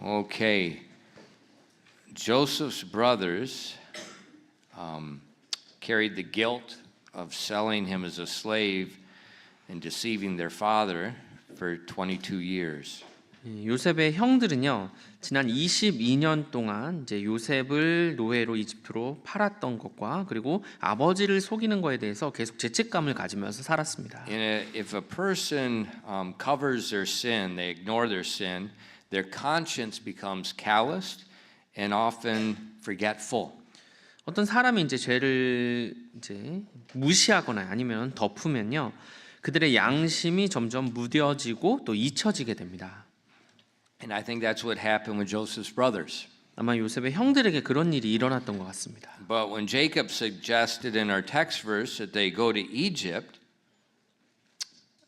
Okay. Joseph's brothers carried the guilt of selling him as a slave and deceiving their father for 22 years. 요셉의 형들은요, 지난 22년 동안 이제 요셉을 노예로 이집트로 팔았던 것과 그리고 아버지를 속이는 것에 대해서 계속 죄책감을 가지면서 살았습니다. If a person covers their sin, they ignore their sin, their conscience becomes calloused and often forgetful. 어떤 사람이 이제 죄를 이제 무시하거나 아니면 덮으면요, 그들의 양심이 점점 무뎌지고 또 잊혀지게 됩니다. And I think that's what happened with Joseph's brothers. 아마 요셉의 형들에게 그런 일이 일어났던 것 같습니다. But when Jacob suggested in our text verse that they go to Egypt,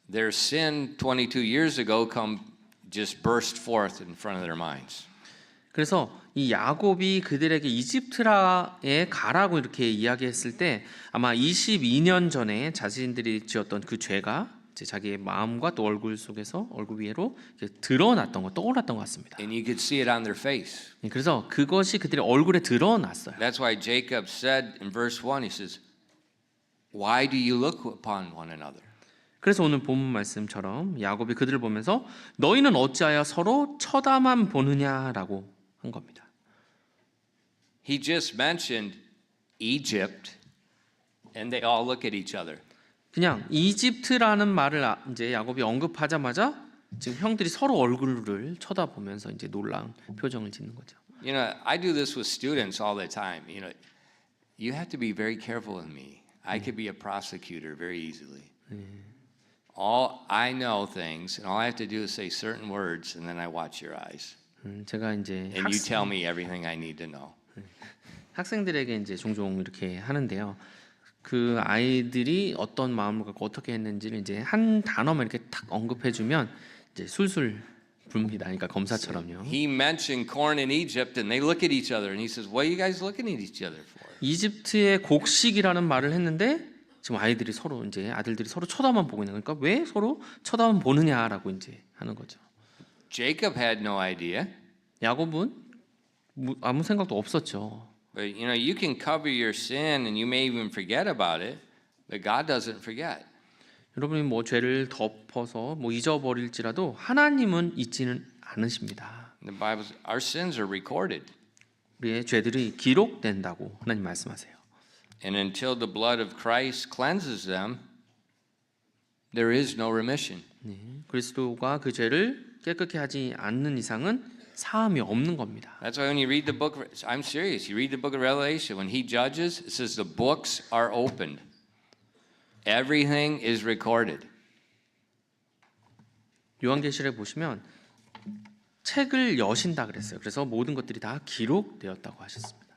their sin 22 years ago just burst forth in front of their minds. 그래서 이 야곱이 그들에게 이집트라에 가라고 이렇게 이야기했을 때 아마 22년 전에 자신들이 지었던 그 죄가 이제 자기의 마음과 또 얼굴 속에서 얼굴 위로 드러났던 거, 떠올랐던 것 같습니다. And you could see it on their face. 그래서 그것이 그들의 얼굴에 드러났어요. That's why Jacob said in verse 1, he says, "Why do you look upon one another?" 그래서 오늘 본문 말씀처럼 야곱이 그들을 보면서 너희는 어찌하여 서로 쳐다만 보느냐라고 한 겁니다. He just mentioned Egypt, and they all look at each other. 그냥 이집트라는 말을 이제 야곱이 언급하자마자 지금 형들이 서로 얼굴을 쳐다보면서 이제 놀라운 표정을 짓는 거죠. You know, I do this with students all the time. You know, you have to be very careful with me. I could be a prosecutor very easily. All I know things, and all I have to do is say certain words, and then I watch your eyes, 제가 이제 and you tell me everything I need to know. 학생들에게 이제 종종 이렇게 하는데요. 그 아이들이 어떤 마음을 갖고 어떻게 했는지를 이제 한 단어만 이렇게 탁 언급해주면 이제 술술 붑니다. 그러니까 검사처럼요. He mentioned corn in Egypt, and they look at each other, and he says, "What are you guys looking at each other for?" 이집트의 곡식이라는 말을 했는데 지금 아이들이 서로 이제 아들들이 서로 쳐다만 보고 있는 거니까 왜 서로 쳐다만 보느냐라고 이제 하는 거죠. Jacob had no idea. 야곱은 아무 생각도 없었죠. But you know, you can cover your sin, and you may even forget about it, but God doesn't forget. 여러분이 뭐 죄를 덮어서 뭐 잊어버릴지라도 하나님은 잊지는 않으십니다. The Bible says our sins are recorded. 우리의 죄들이 기록된다고 하나님 말씀하세요. And until the blood of Christ cleanses them, there is no remission. 네, 그리스도가 그 죄를 깨끗게 하지 않는 이상은 사함이 없는 겁니다. That's why when you read the book, I'm serious, you read the book of Revelation, when he judges, it says the books are opened. Everything is recorded. 요한계시록에 보시면 책을 여신다 그랬어요. 그래서 모든 것들이 다 기록되었다고 하셨습니다.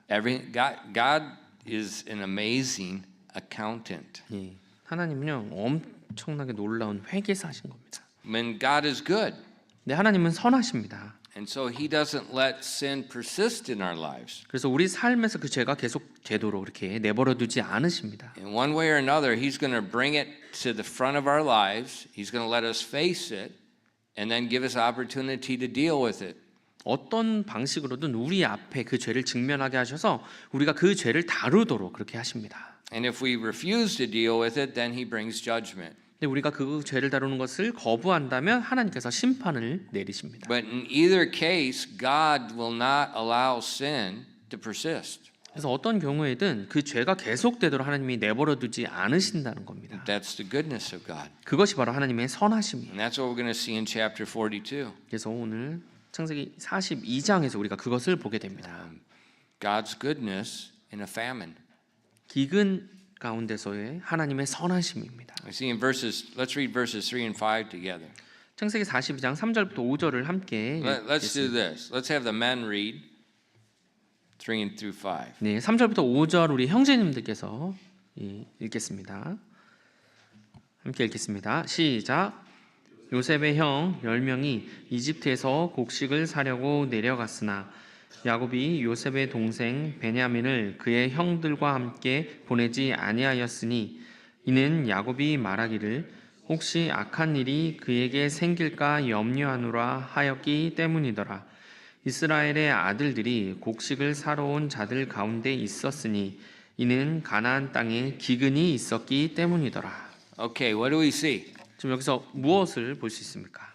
God is an amazing accountant. 예, 하나님은요 엄청나게 놀라운 회계사신 겁니다. When God is good. 네, 하나님은 선하십니다. And so he doesn't let sin persist in our lives. 그래서 우리 삶에서 그 죄가 계속 되도록 이렇게 내버려 두지 않으십니다. In one way or another, he's going to bring it to the front of our lives. He's going to let us face it and then give us opportunity to deal with it. 어떤 방식으로든 우리 앞에 그 죄를 직면하게 하셔서 우리가 그 죄를 다루도록 그렇게 하십니다. And if we refuse to deal with it, then he brings judgment. 근데 우리가 그 죄를 다루는 것을 거부한다면 하나님께서 심판을 내리십니다. But in either case, God will not allow sin to persist. 그래서 어떤 경우에든 그 죄가 계속되도록 하나님이 내버려 두지 않으신다는 겁니다. That's the goodness of God. 그것이 바로 하나님의 선하심이에요. And that's what we're going to see in chapter 42. 그래서 오늘 창세기 42장에서 우리가 그것을 보게 됩니다. God's goodness in a famine. 기근 가운데서의 하나님의 선하심입니다. We see in let's read verses 3 and 5 together. 창세기 42장 3절부터 5절을 함께 Let's do this. Let's have the men read 3 and through 5. 네, 3절부터 5절 우리 형제님들께서 읽겠습니다. 함께 읽겠습니다. 시작. 요셉의 형 10명이 이집트에서 곡식을 사려고 내려갔으나 야곱이 요셉의 동생 베냐민을 그의 형들과 함께 보내지 아니하였으니 이는 야곱이 말하기를 혹시 악한 일이 그에게 생길까 염려하노라 하였기 때문이더라. 이스라엘의 아들들이 곡식을 사러 온 자들 가운데 있었으니 이는 가나안 땅에 기근이 있었기 때문이더라. Okay, what do we see? 지금 여기서 무엇을 볼 수 있습니까?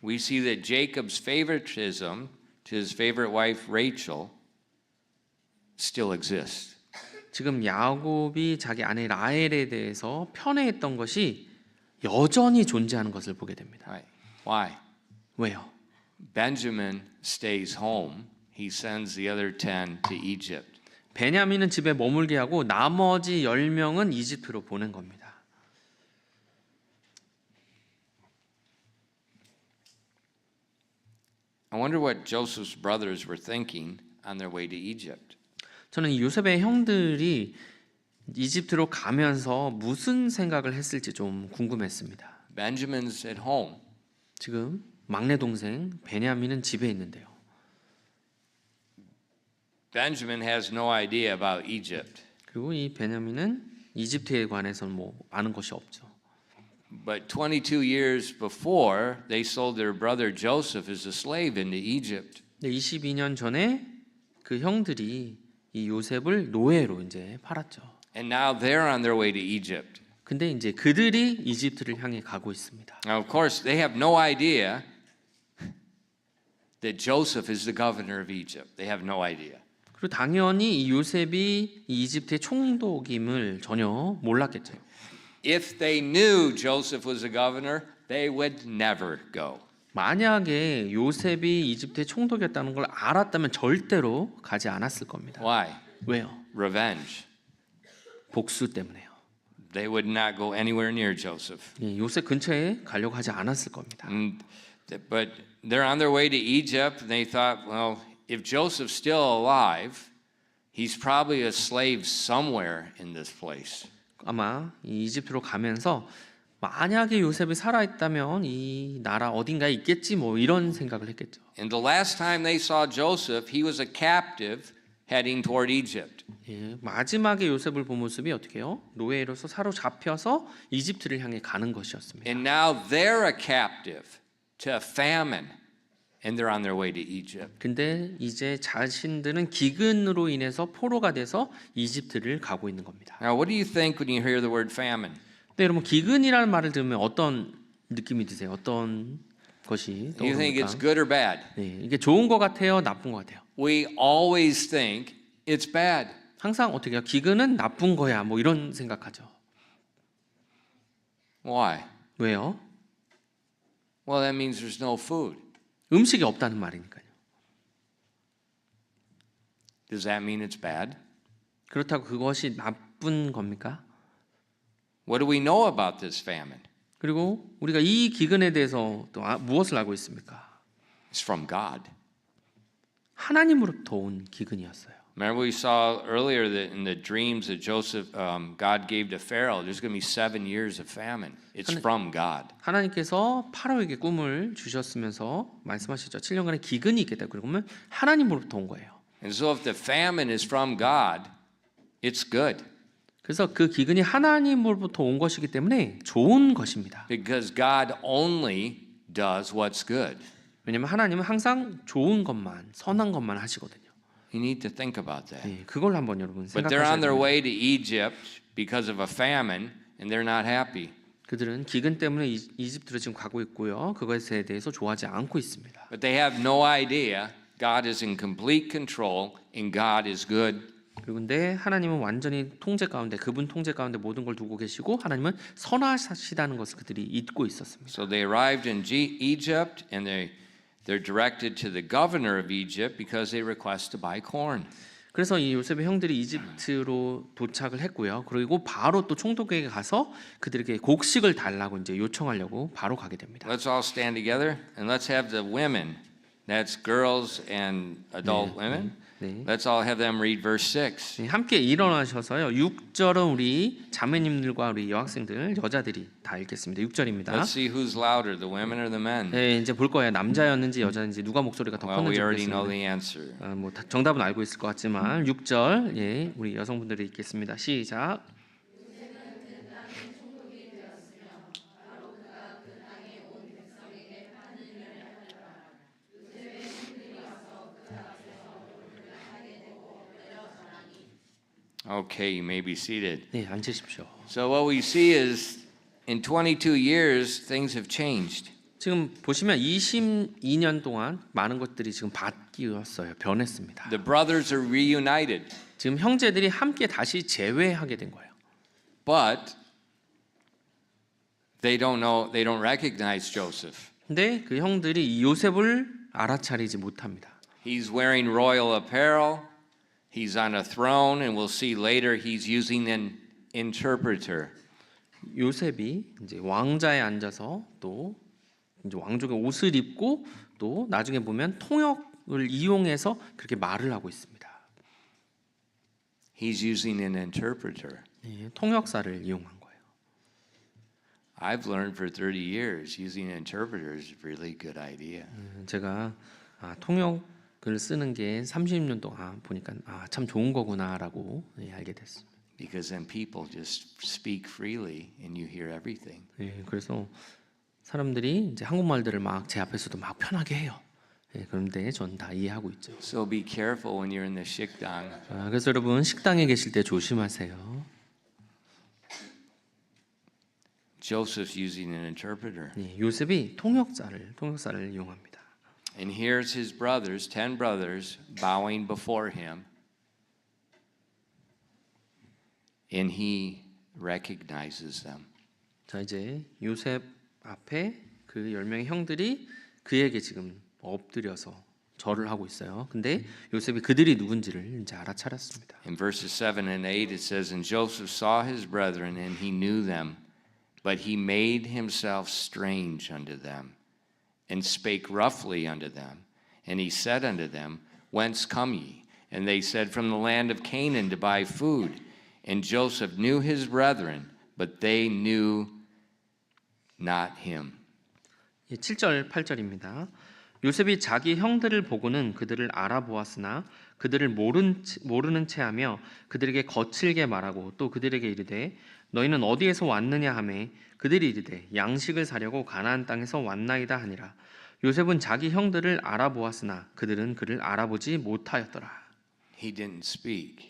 We see that Jacob's favoritism to his favorite wife Rachel still exists. 지금 야곱이 자기 아내 라헬에 대해서 편애했던 것이 여전히 존재하는 것을 보게 됩니다. Right. Why? 왜요? Benjamin stays home. He sends the other 10 to Egypt. 베냐민은 집에 머물게 하고 나머지 10명은 이집트로 보낸 겁니다. I wonder what Joseph's brothers were thinking on their way to Egypt. 저는 이 요셉의 형들이 이집트로 가면서 무슨 생각을 했을지 좀 궁금했습니다. Benjamin's at home. 지금 막내 동생 베냐민은 집에 있는데요. Benjamin has no idea about Egypt. 그리고 이 베냐민은 이집트에 관해서는 뭐 아는 것이 없죠. But 22 years before, they sold their brother Joseph as a slave into Egypt. 근데 22년 전에 그 형들이 이 요셉을 노예로 이제 팔았죠. And now they're on their way to Egypt. 근데 이제 그들이 이집트를 향해 가고 있습니다. Now, of course, they have no idea that Joseph is the governor of Egypt. They have no idea. 그리고 당연히 이 요셉이 이 이집트의 총독임을 전혀 몰랐겠죠. If they knew Joseph was the governor, they would never go. 만약에 요셉이 이집트의 총독이었다는 걸 알았다면 절대로 가지 않았을 겁니다. Why? 왜요? Revenge. 복수 때문에요. They would not go anywhere near Joseph. 예, 요셉 근처에 가려고 하지 않았을 겁니다. But they're on their way to Egypt, and they thought, well, if Joseph's still alive, he's probably a slave somewhere in this place. 아마 이 이집트로 가면서 만약에 요셉이 살아있다면 이 나라 어딘가에 있겠지 뭐 이런 생각을 했겠죠. And the last time they saw Joseph, he was a captive heading toward Egypt. 예, 마지막에 요셉을 본 모습이 어떻게 해요? 노예로서 사로잡혀서 이집트를 향해 가는 것이었습니다. And now they're a captive to a famine, and they're on their way to Egypt. 근데 이제 자신들은 기근으로 인해서 포로가 돼서 이집트를 가고 있는 겁니다. Now, what do you think when you hear the word famine? 네, 여러분 기근이라는 말을 들으면 어떤 느낌이 드세요? 어떤 것이 Do you think 떠오릅니까? it's good or bad? 네, 이게 좋은 것 같아요, 나쁜 것 같아요. We always think it's bad. 항상 어떻게 해요? 기근은 나쁜 거야, 뭐 이런 생각하죠. Why? 왜요? Well, that means there's no food. 음식이 없다는 말이니까요. Does that mean it's bad? 그렇다고 그것이 나쁜 겁니까? What do we know about this famine? 그리고 우리가 이 기근에 대해서 또 무엇을 알고 있습니까? It's from God. 하나님으로부터 온 기근이었어요. Remember we saw earlier that in the dreams that Joseph, God gave to Pharaoh, there's going to be 7 years of famine. It's from God. 하나님께서 파라오에게 꿈을 주셨으면서 말씀하시죠. 7년간의 기근이 있겠다. 그러면 하나님으로부터 온 거예요. And so if the famine is from God, it's good. 그래서 그 기근이 하나님으로부터 온 것이기 때문에 좋은 것입니다. Because God only does what's good. 왜냐하면 하나님은 항상 좋은 것만, 선한 것만 하시거든요. You need to think about that. 네, 그걸 한번 여러분 But they're 생각하셔야 on their 됩니다. way to Egypt because of a famine, and they're not happy. 그들은 기근 때문에 이집트로 지금 가고 있고요. 그것에 대해서 좋아하지 않고 있습니다. But they have no idea God is in complete control and God is good. 그런데 하나님은 완전히 통제 가운데, 그분 통제 가운데 모든 걸 두고 계시고 하나님은 선하시다는 것을 그들이 잊고 있었습니다. So they arrived in Egypt, and they're directed to the governor of Egypt because they request to buy corn. 그래서 이 요셉의 형들이 이집트로 도착을 했고요. 그리고 바로 또 총독에게 가서 그들에게 곡식을 달라고 이제 요청하려고 바로 가게 됩니다. Let's all stand together and let's have the women, that's girls and adult women. 네. Let's all have them read verse 6. 네, 함께 일어나셔서요. 6절은 우리 자매님들과 우리 여학생들, 여자들이 다 읽겠습니다. 6절입니다. Let's see who's louder, the women or the men. 네, 이제 볼 거예요. 남자였는지 여자였는지 누가 목소리가 더 Well, we 컸는지 already know 보겠습니다. the answer. 뭐 정답은 알고 있을 것 같지만 6절 예, 우리 여성분들이 읽겠습니다. 시작. Okay, you may be seated. 네, 앉으십시오. So what we see is in 22 years, things have changed. 지금 보시면 22년 동안 많은 것들이 지금 바뀌었어요. 변했습니다. The brothers are reunited, 지금 형제들이 함께 다시 재회하게 된 거예요. but they don't recognize Joseph. 근데 그 형들이 이 요셉을 알아차리지 못합니다. He's wearing royal apparel. He's on a throne, and we'll see later he's using an interpreter. 요셉이 이제 왕자에 앉아서 또 이제 왕족의 옷을 입고 또 나중에 보면 통역을 이용해서 그렇게 말을 하고 있습니다. He's using an interpreter. 예, 통역사를 이용한 거예요. I've learned for 30 years using an interpreter is a really good idea. 제가 통역을 쓰는 게 30년 동안 보니까 참 좋은 거구나라고 알게 됐습니다. Because then people just speak freely and you hear everything. 예, 그래서 사람들이 이제 한국말들을 막 제 앞에서도 막 편하게 해요. 예, 그런데 전 다 이해하고 있죠. So be careful when you're in the 식당. 그래서 여러분 식당에 계실 때 조심하세요. Joseph's using an interpreter. 예, 요셉이 통역사를 이용합니다. And here's his brothers, 10 brothers, bowing before him. And he recognizes them. 자, 이제 요셉 앞에 그 10명의 형들이 그에게 지금 엎드려서 절을 하고 있어요. 근데 요셉이 그들이 누군지를 이제 알아차렸습니다. In verses 7 and 8 it says, And Joseph saw his brethren, and he knew them, but he made himself strange unto them, and spake roughly unto them. And he said unto them, Whence come ye? And they said, From the land of Canaan to buy food. And Joseph knew his brethren, but they knew not him. 7절, 8절입니다. 요셉이 자기 형들을 보고는 그들을 알아보았으나 그들을 모르는 체하며 그들에게 거칠게 말하고 또 그들에게 이르되 너희는 어디에서 왔느냐 하매 그들이 이르되 양식을 사려고 가나안 땅에서 왔나이다 하니라. 요셉은 자기 형들을 알아보았으나 그들은 그를 알아보지 못하였더라. He didn't speak.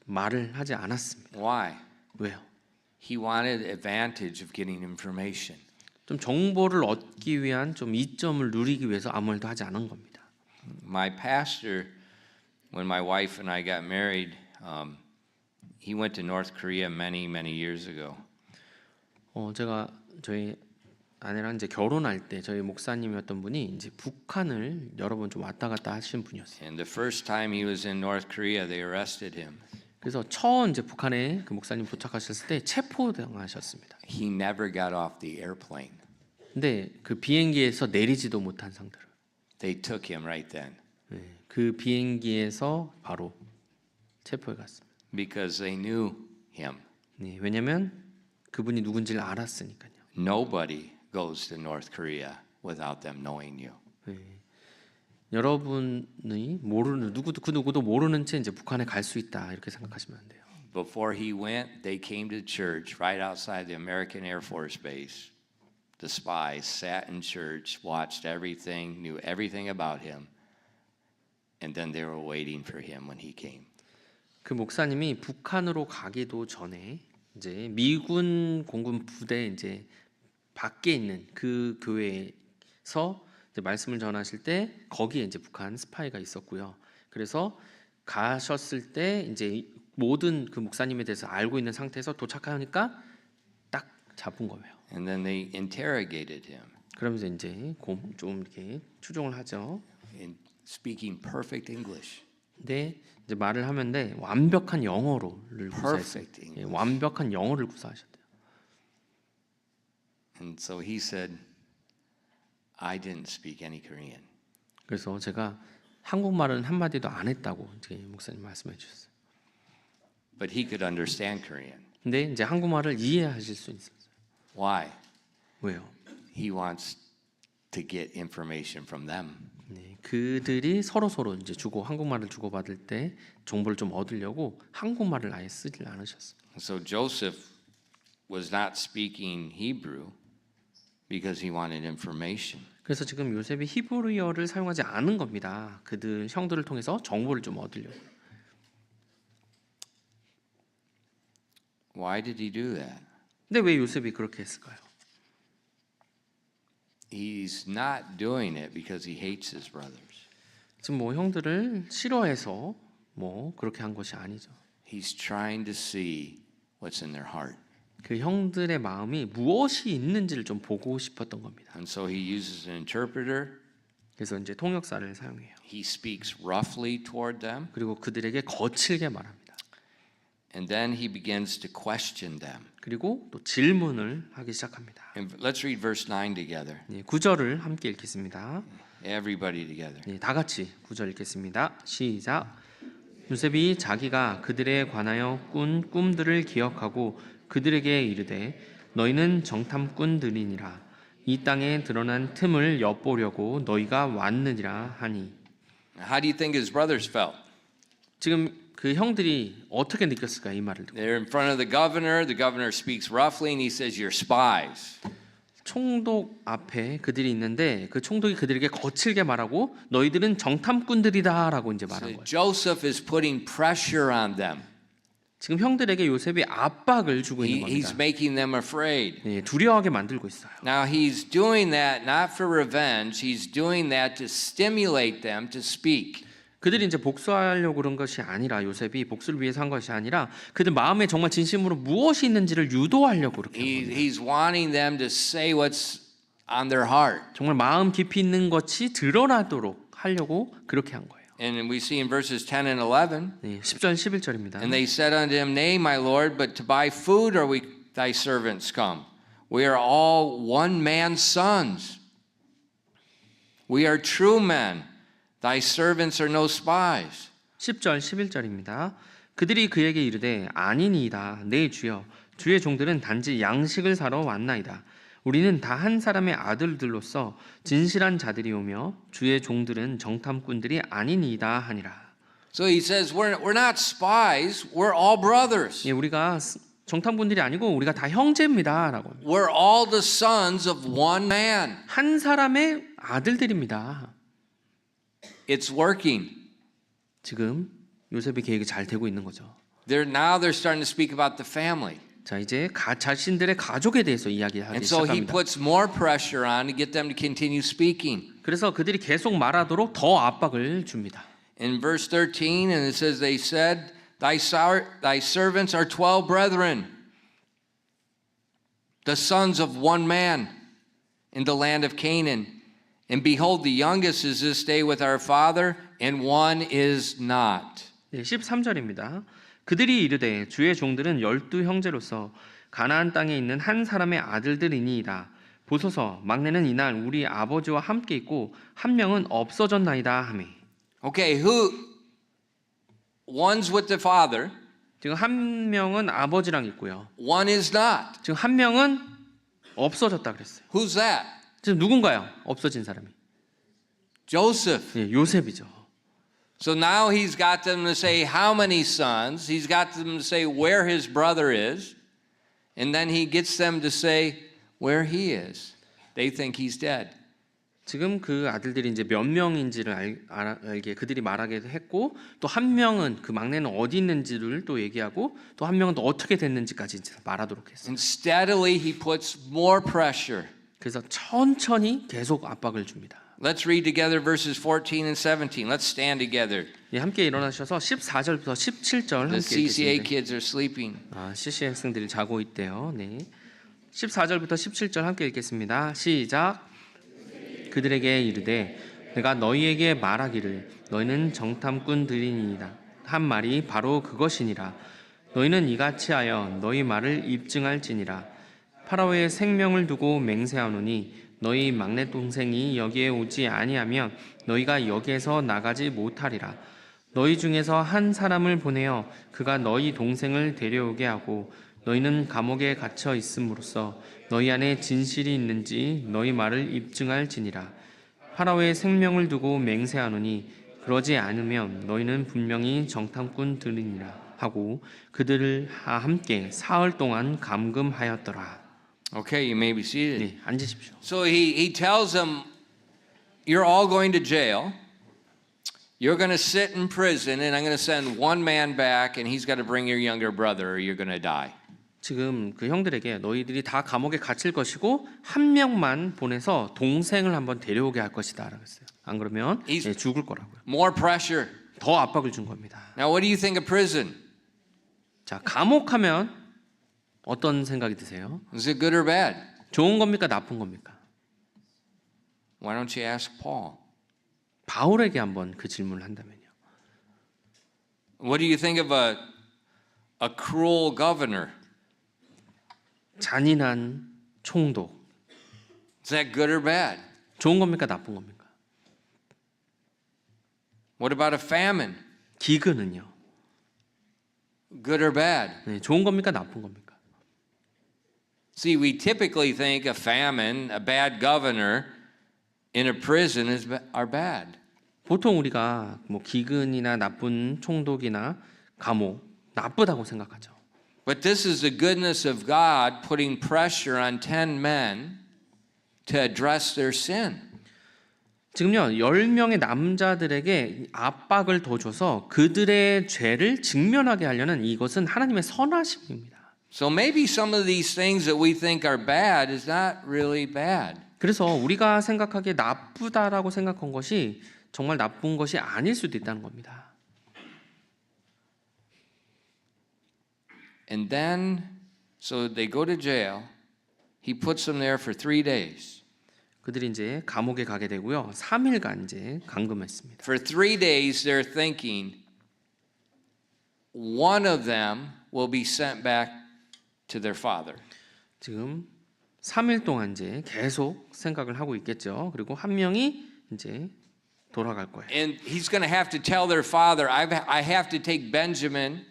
말을 하지 않았습니다. Why? 왜요? He wanted advantage of getting information. 좀 정보를 얻기 위한 좀 이점을 누리기 위해서 아무 말도 하지 않은 겁니다. My pastor, when my wife and I got married, he went to North Korea many years ago. 제가 저희 아내랑 이제 결혼할 때 저희 목사님이었던 분이 이제 북한을 여러 번 좀 왔다 갔다 하신 분이었어요. And the first time he was in North Korea, they arrested him. 그래서 처음 이제 북한에 그 목사님 도착하셨을 때 체포당하셨습니다. He never got off the airplane. 근데 그 비행기에서 내리지도 못한 상태로. They took him right then 그 비행기에서 바로 체포해 갔습니다. because they knew him. 네, 왜냐면 그분이 누군지를 알았으니까요. Nobody goes to North Korea without them knowing you. 여러분이 모르는 그 누구도 모르는 채 이제 북한에 갈 수 있다 이렇게 생각하시면 안 돼요. Before he went, they came to church right outside the American Air Force Base. The spies sat in church, watched everything, knew everything about him, and then they were waiting for him when he came. 그 목사님이 북한으로 가기도 전에 이제 미군 공군 부대 이제 밖에 있는 그 교회에서 이제 말씀을 전하실 때 거기에 이제 북한 스파이가 있었고요. 그래서 가셨을 때 이제 모든 그 목사님에 대해서 알고 있는 상태에서 도착하니까 딱 잡은 거예요. And then they interrogated him 그러면서 이제 좀 이렇게 추종을 하죠. in speaking perfect English. 근데 이제 말을 하면데 완벽한 영어를 구사했어요. Perfect 예, English. 완벽한 영어를 구사하셨대요. And so he said, I didn't speak any Korean. 그래서 제가 한국말은 한 마디도 안 했다고 이제 목사님 말씀해 주셨어요. But he could understand Korean. 근데 이제 한국말을 이해하실 수 있었어요. Why? 왜요? He wants to get information from them. 네, 그들이 서로 이제 한국말을 주고받을 때 정보를 좀 얻으려고 한국말을 아예 쓰질 않으셨어요. So Joseph was not speaking Hebrew because he wanted information. 그래서 지금 요셉이 히브리어를 사용하지 않은 겁니다. 그들 형들을 통해서 정보를 좀 얻으려고. Why did he do that? 근데 왜 요셉이 그렇게 했을까요? He's not doing it because he hates his brothers. 지금 뭐 형들을 싫어해서 뭐 그렇게 한 것이 아니죠. He's trying to see what's in their heart. 그 형들의 마음이 무엇이 있는지를 좀 보고 싶었던 겁니다. And so he uses an interpreter. 그래서 이제 통역사를 사용해요. He speaks roughly toward them. 그리고 그들에게 거칠게 말합니다. And then he begins to question them. 그리고 또 질문을 하기 시작합니다. And let's read verse 9 together. 9절을 함께 읽겠습니다. Everybody together. 다 같이 9절 읽겠습니다. 시작. 요셉이 자기가 그들에 관하여 꾼 꿈들을 기억하고 그들에게 이르되 너희는 정탐꾼들이니라 이 땅에 드러난 틈을 엿보려고 너희가 왔느니라 하니. How do you think his brothers felt? 지금 그 형들이 어떻게 느꼈을까 이 말을 듣고. They're in front of the governor speaks roughly and he says you're spies. 총독 앞에 그들이 있는데 그 총독이 그들에게 거칠게 말하고 너희들은 정탐꾼들이다라고 이제 말한 So 거예요. Joseph is putting pressure on them. 지금 형들에게 요셉이 압박을 주고 있는 He's 겁니다. making them afraid. 네, 두려워하게 만들고 있어요. Now he's doing that not for revenge. He's doing that to stimulate them to speak. 그들이 이제 복수하려고 그런 것이 아니라 요셉이 복수를 위해서 한 것이 아니라 그들 마음에 정말 진심으로 무엇이 있는지를 유도하려고 그렇게 한 겁니다. He's wanting them to say what's on their heart. 정말 마음 깊이 있는 것이 드러나도록 하려고 그렇게 한 거예요. And we see in verses 10 and 11. 네, 10절 11절입니다. And they said unto him, Nay, my lord, but to buy food are we thy servants come. We are all one man's sons. We are true men. Thy servants are no spies. 10절 11절입니다. 그들이 그에게 이르되 아니니이다. 네 주여 주의 종들은 단지 양식을 사러 왔나이다. 우리는 다 한 사람의 아들들로서 진실한 자들이오며 주의 종들은 정탐꾼들이 아니니이다 하니라. So he says, we're not spies. We're all brothers. 예, 우리가 정탐꾼들이 아니고 우리가 다 형제입니다라고. We're all the sons of one man. 한 사람의 아들들입니다. It's working. 지금 요셉의 계획이 잘 되고 있는 거죠. They're starting to speak about the family. 자, 이제 자신들의 가족에 대해서 이야기하기 And so he 시작합니다. puts more pressure on to get them to continue speaking. 그래서 그들이 계속 말하도록 더 압박을 줍니다. In verse 13, and it says, they said, thy servants are 12 brethren, the sons of one man in the land of Canaan. And behold, the youngest is this day with our father, and one is not. 13절입니다. 그들이 이르되 주의 종들은 12 형제로서 가나안 땅에 있는 한 사람의 아들들이니이다. 보소서 막내는 이날 우리 아버지와 함께 있고 한 명은 없어졌나이다 하매. Okay, one's with the father, 지금 한 명은 아버지랑 있고요. one is not. 지금 한 명은 없어졌다 그랬어요. Who's that? 지금 누군가요? 없어진 사람이. Joseph. 예, 요셉이죠. So now he's got them to say how many sons, he's got them to say where his brother is, and then he gets them to say where he is. They think he's dead. 지금 그 아들들이 이제 몇 명인지를 알게 그들이 말하게 했고 또 한 명은 그 막내는 어디 있는지를 또 얘기하고 또 한 명은 또 어떻게 됐는지까지 이제 말하도록 했어요. And steadily he puts more pressure. 그래서 천천히 계속 압박을 줍니다. Let's read together verses 14 and 17. Let's stand together. 예, 함께 일어나셔서 14절부터 17절 The 함께 CCA 읽겠습니다. kids are sleeping. CC 학생들이 자고 있대요. 네. 14절부터 17절 함께 읽겠습니다. 시작. 그들에게 이르되 내가 너희에게 말하기를 너희는 정탐꾼들이니이다 한 말이 바로 그것이니라. 너희는 이같이 하여 너희 말을 입증할지니라. 파라오의 생명을 두고 맹세하노니 너희 막내 동생이 여기에 오지 아니하면 너희가 여기에서 나가지 못하리라. 너희 중에서 한 사람을 보내어 그가 너희 동생을 데려오게 하고 너희는 감옥에 갇혀 있음으로써 너희 안에 진실이 있는지 너희 말을 입증할지니라. 파라오의 생명을 두고 맹세하노니 그러지 않으면 너희는 분명히 정탐꾼들이니라 하고 그들을 함께 사흘 동안 감금하였더라. Okay, you may be seated. 네, 앉으십시오. So he tells them, you're all going to jail. You're going to sit in prison, and I'm going to send one man back, and he's got to bring your younger brother, or you're going to die. 지금 그 형들에게 너희들이 다 감옥에 갇힐 것이고 한 명만 보내서 동생을 한번 데려오게 할 것이다라고 했어요. 안 그러면 He's- 죽을 거라고요. More pressure. 더 압박을 준 겁니다. Now, what do you think of prison? 자, 감옥하면 어떤 생각이 드세요? Is it good or bad? 좋은 겁니까 나쁜 겁니까? Why don't you ask Paul? 바울에게 한번 그 질문을 한다면요. What do you think of a cruel governor? 잔인한 총독 Is that good or bad? 좋은 겁니까 나쁜 겁니까? What about a famine? 기근은요. Good or bad? 네, 좋은 겁니까 나쁜 겁니까? See, we typically think a famine, a bad governor in a prison are bad. 보통 우리가 뭐 기근이나 나쁜 총독이나 감옥 나쁘다고 생각하죠. But this is the goodness of God putting pressure on 10 men to address their sin. 지금요 10명의 남자들에게 압박을 더 줘서 그들의 죄를 직면하게 하려는 이것은 하나님의 선하심입니다. So maybe some of these things that we think are bad is not really bad. 그래서 우리가 생각하기에 나쁘다라고 생각한 것이 정말 나쁜 것이 아닐 수도 있다는 겁니다. And then, so they go to jail. He puts them there for 3 days. 그들이 이제 감옥에 가게 되고요. 3일간 이제 감금했습니다. For 3 days, they're thinking one of them will be sent back to their father. 지금 3일 동안 이제 계속 생각을 하고 있겠죠. 그리고 한 명이 이제 돌아갈 거예요. And he's going to have to tell their father, I have to take Benjamin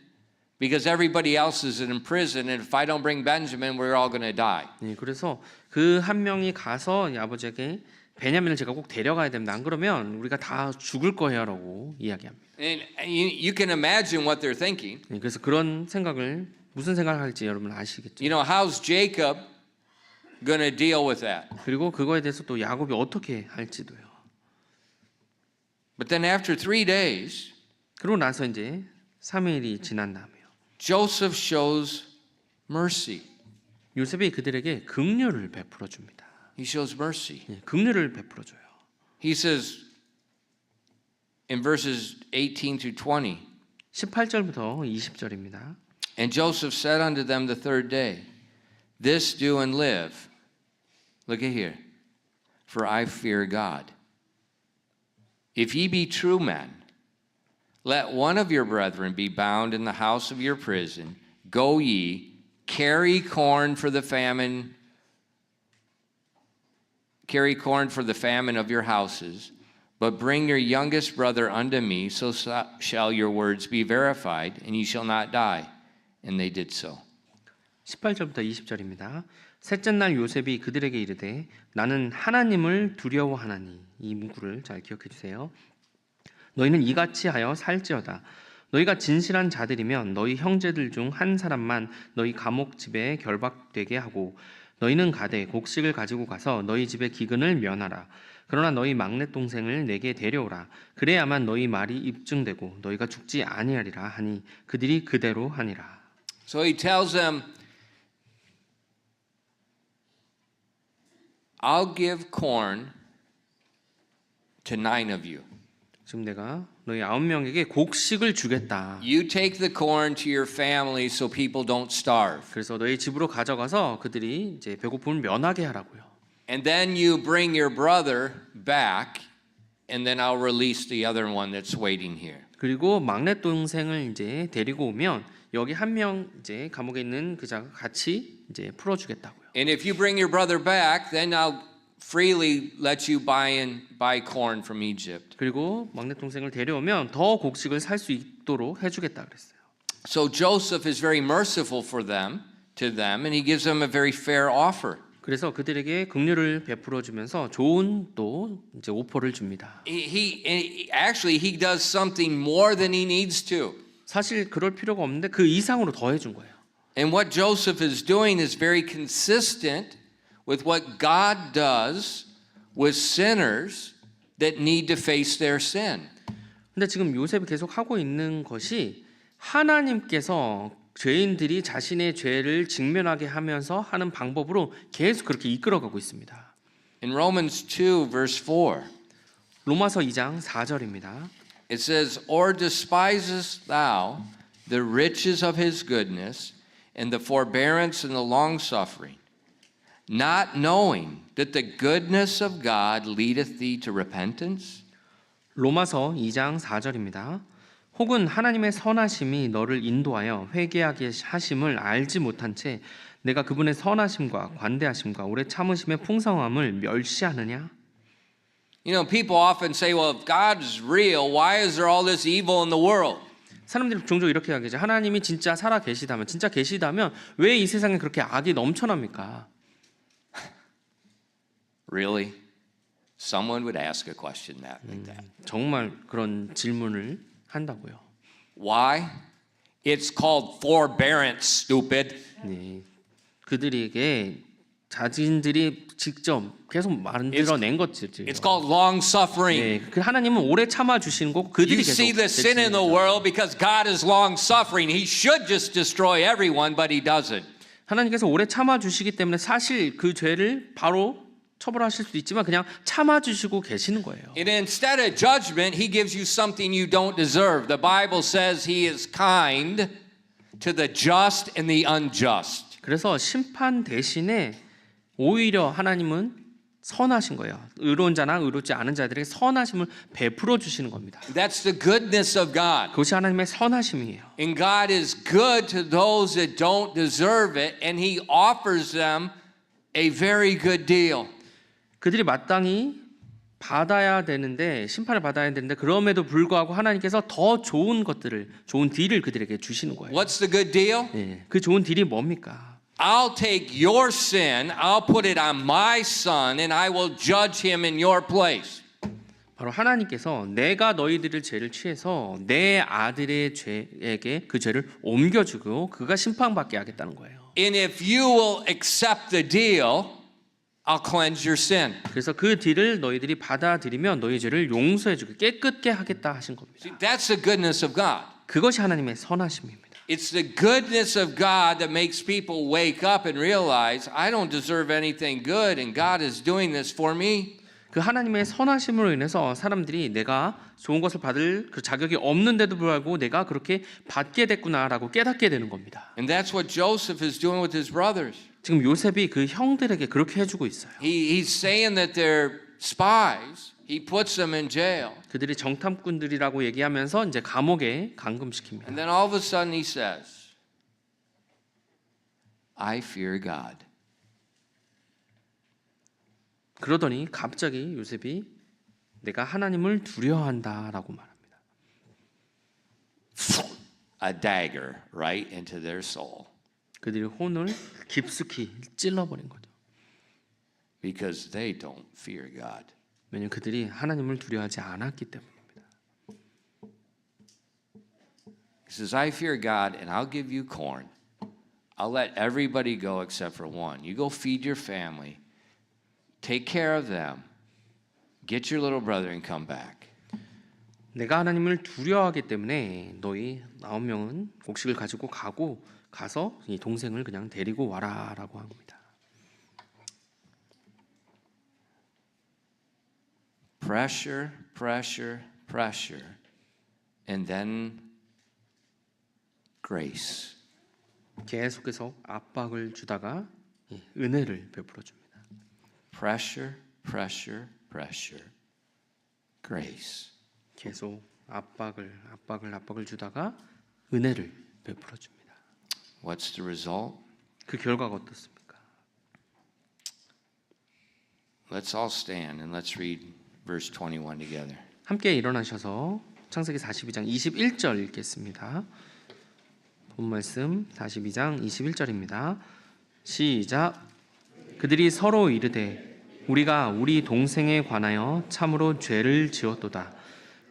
because everybody else is in prison. And if I don't bring Benjamin, we're all going to die. 네, 그래서 그 한 명이 가서 이 아버지에게 베냐민을 제가 꼭 데려가야 됩니다. 안 그러면 우리가 다 죽을 거예요라고 이야기합니다. And you can imagine what they're thinking. 네, 그래서 그런 생각을 무슨 생각을 할지 여러분 아시겠죠. You know, how's Jacob going to deal with that? 그리고 그거에 대해서 또 야곱이 어떻게 할지도요. But then after 3 days, 그러고 나서 이제 3일이 지난 다음에요. Joseph shows mercy. 요셉이 그들에게 긍휼을 베풀어 줍니다. He shows mercy. 네, 긍휼을 베풀어 줘요. He says in verses 18 through 20, 18절부터 20절입니다. And Joseph said unto them the third day, This do and live. Look at here. For I fear God. If ye be true men, let one of your brethren be bound in the house of your prison. Go ye, carry corn for the famine of your houses, but bring your youngest brother unto me, so shall your words be verified, and ye shall not die. And they did so. 18절부터 20절입니다. 셋째 날 요셉이 그들에게 이르되 나는 하나님을 두려워하나니 이 문구를 잘 기억해 주세요. 너희는 이같이 하여 살지어다. 너희가 진실한 자들이면 너희 형제들 중 한 사람만 너희 감옥집에 결박되게 하고 너희는 가되 곡식을 가지고 가서 너희 집의 기근을 면하라. 그러나 너희 막내 동생을 내게 데려오라. 그래야만 너희 말이 입증되고 너희가 죽지 아니하리라 하니 그들이 그대로 하니라. So he tells them, I'll give corn to 9 of you. 지금 내가 너희 9명에게 곡식을 주겠다. You take the corn to your family so people don't starve. 그래서 너희 집으로 가져가서 그들이 이제 배고픔을 면하게 하라고요. And then you bring your brother back, and then I'll release the other one that's waiting here. 그리고 막내 동생을 이제 데리고 오면 여기 한 명 이제 감옥에 있는 그자가 같이 이제 풀어주겠다고요. And if you bring your brother back, then I'll freely let you buy corn from Egypt. 그리고 막내 동생을 데려오면 더 곡식을 살 수 있도록 해주겠다 그랬어요. So Joseph is very merciful to them, and he gives them a very fair offer. 그래서 그들에게 긍휼을 베풀어 주면서 좋은 또 이제 오퍼를 줍니다. Actually he does something more than he needs to. 사실 그럴 필요가 없는데 그 이상으로 더 해준 거예요. And what Joseph is doing is very consistent with what God does with sinners that need to face their sin. 근데 지금 요셉이 계속 하고 있는 것이 하나님께서 죄인들이 자신의 죄를 직면하게 하면서 하는 방법으로 계속 그렇게 이끌어가고 있습니다. In Romans 2, verse 4, 로마서 2장 4절입니다. it says, Or despisest thou the riches of his goodness and the forbearance and the longsuffering, not knowing that the goodness of God leadeth thee to repentance? 로마서 2장 4절입니다. 혹은 하나님의 선하심이 너를 인도하여 회개하게 하심을 알지 못한 채 내가 그분의 선하심과 관대하심과 오래 참으심의 풍성함을 멸시하느냐? You know, people often say, well, if God is real, why is there all this evil in the world? 사람들이 종종 이렇게 이야기하죠. 하나님이 진짜 살아 계시다면 왜 이 세상에 그렇게 악이 넘쳐납니까? Really? Someone would ask a question like that. 정말 그런 질문을 한다고요. Why? It's called forbearance, stupid. 네, 그들에게 자신들이 직접 계속 만들어낸 것들이죠. It's called long suffering. 네, 그 하나님은 오래 참아 주시는 거고 그들이 You 계속 see the sin in the 대치는 world because God is long suffering. He should just destroy everyone, but he doesn't. 하나님께서 오래 참아 주시기 때문에 사실 그 죄를 바로 처벌하실 수도 있지만 그냥 참아 주시고 계시는 거예요. And instead of judgment, he gives you something you don't deserve. The Bible says he is kind to the just and the unjust. 그래서 심판 대신에 오히려 하나님은 선하신 거예요. 의로운 자나 의롭지 않은 자들에게 선하심을 베풀어 주시는 겁니다. That's the goodness of God. 그것이 하나님의 선하심이에요. And God is good to those that don't deserve it, and he offers them a very good deal. 그들이 마땅히 받아야 되는데 심판을 받아야 되는데 그럼에도 불구하고 하나님께서 더 좋은 것들을 좋은 딜을 그들에게 주시는 거예요. What's the good deal? 네, 그 좋은 딜이 뭡니까? I'll take your sin, I'll put it on my son, and I will judge him in your place. 바로 하나님께서 내가 너희들의 죄를 취해서 내 아들의 죄에게 그 죄를 옮겨주고 그가 심판받게 하겠다는 거예요. And if you will accept the deal, I'll cleanse your sin. 그래서 그 딜을 너희들이 받아들이면 너희 죄를 용서해주고 깨끗게 하겠다 하신 겁니다. See, that's the goodness of God. 그것이 하나님의 선하심입니다. It's the goodness of God that makes people wake up and realize I don't deserve anything good and God is doing this for me. 그 하나님의 선하심으로 인해서 사람들이 내가 좋은 것을 받을 그 자격이 없는데도 불구하고 내가 그렇게 받게 됐구나라고 깨닫게 되는 겁니다. And that's what Joseph is doing with his brothers. 지금 요셉이 그 형들에게 그렇게 해주고 있어요. He's saying that they're spies. He puts them in jail. 그들이 정탐꾼들이라고 얘기하면서 이제 감옥에 감금시킵니다. And then all of a sudden he says, I fear God. 그러더니 갑자기 요셉이 내가 하나님을 두려워한다라고 말합니다. A dagger right into their soul. 그들이 혼을 깊숙이 찔러버린 거죠. Because they don't fear God. 왜냐하면 그들이 하나님을 두려워하지 않았기 때문입니다. He says, I fear God and I'll give you corn. I'll let everybody go except for one. You go feed your family. Take care of them. Get your little brother and come back. 내가 하나님을 두려워하기 때문에 너희 9명은 곡식을 가지고 가서 이 동생을 그냥 데리고 와라라고 합니다. Pressure, pressure, pressure. And then grace. 계속해서 압박을 주다가 은혜를 베풀어 줍니다. Pressure, pressure, pressure. Grace. 계속 압박을 주다가 은혜를 베풀어 줍니다. What's the result? 그 결과가 어떻습니까? Let's all stand and let's read verse 21 together. 함께 일어나셔서 창세기 42장 21절 읽겠습니다. 본 말씀 42장 21절입니다. 시작. 그들이 서로 이르되 우리가 우리 동생에 관하여 참으로 죄를 지었도다.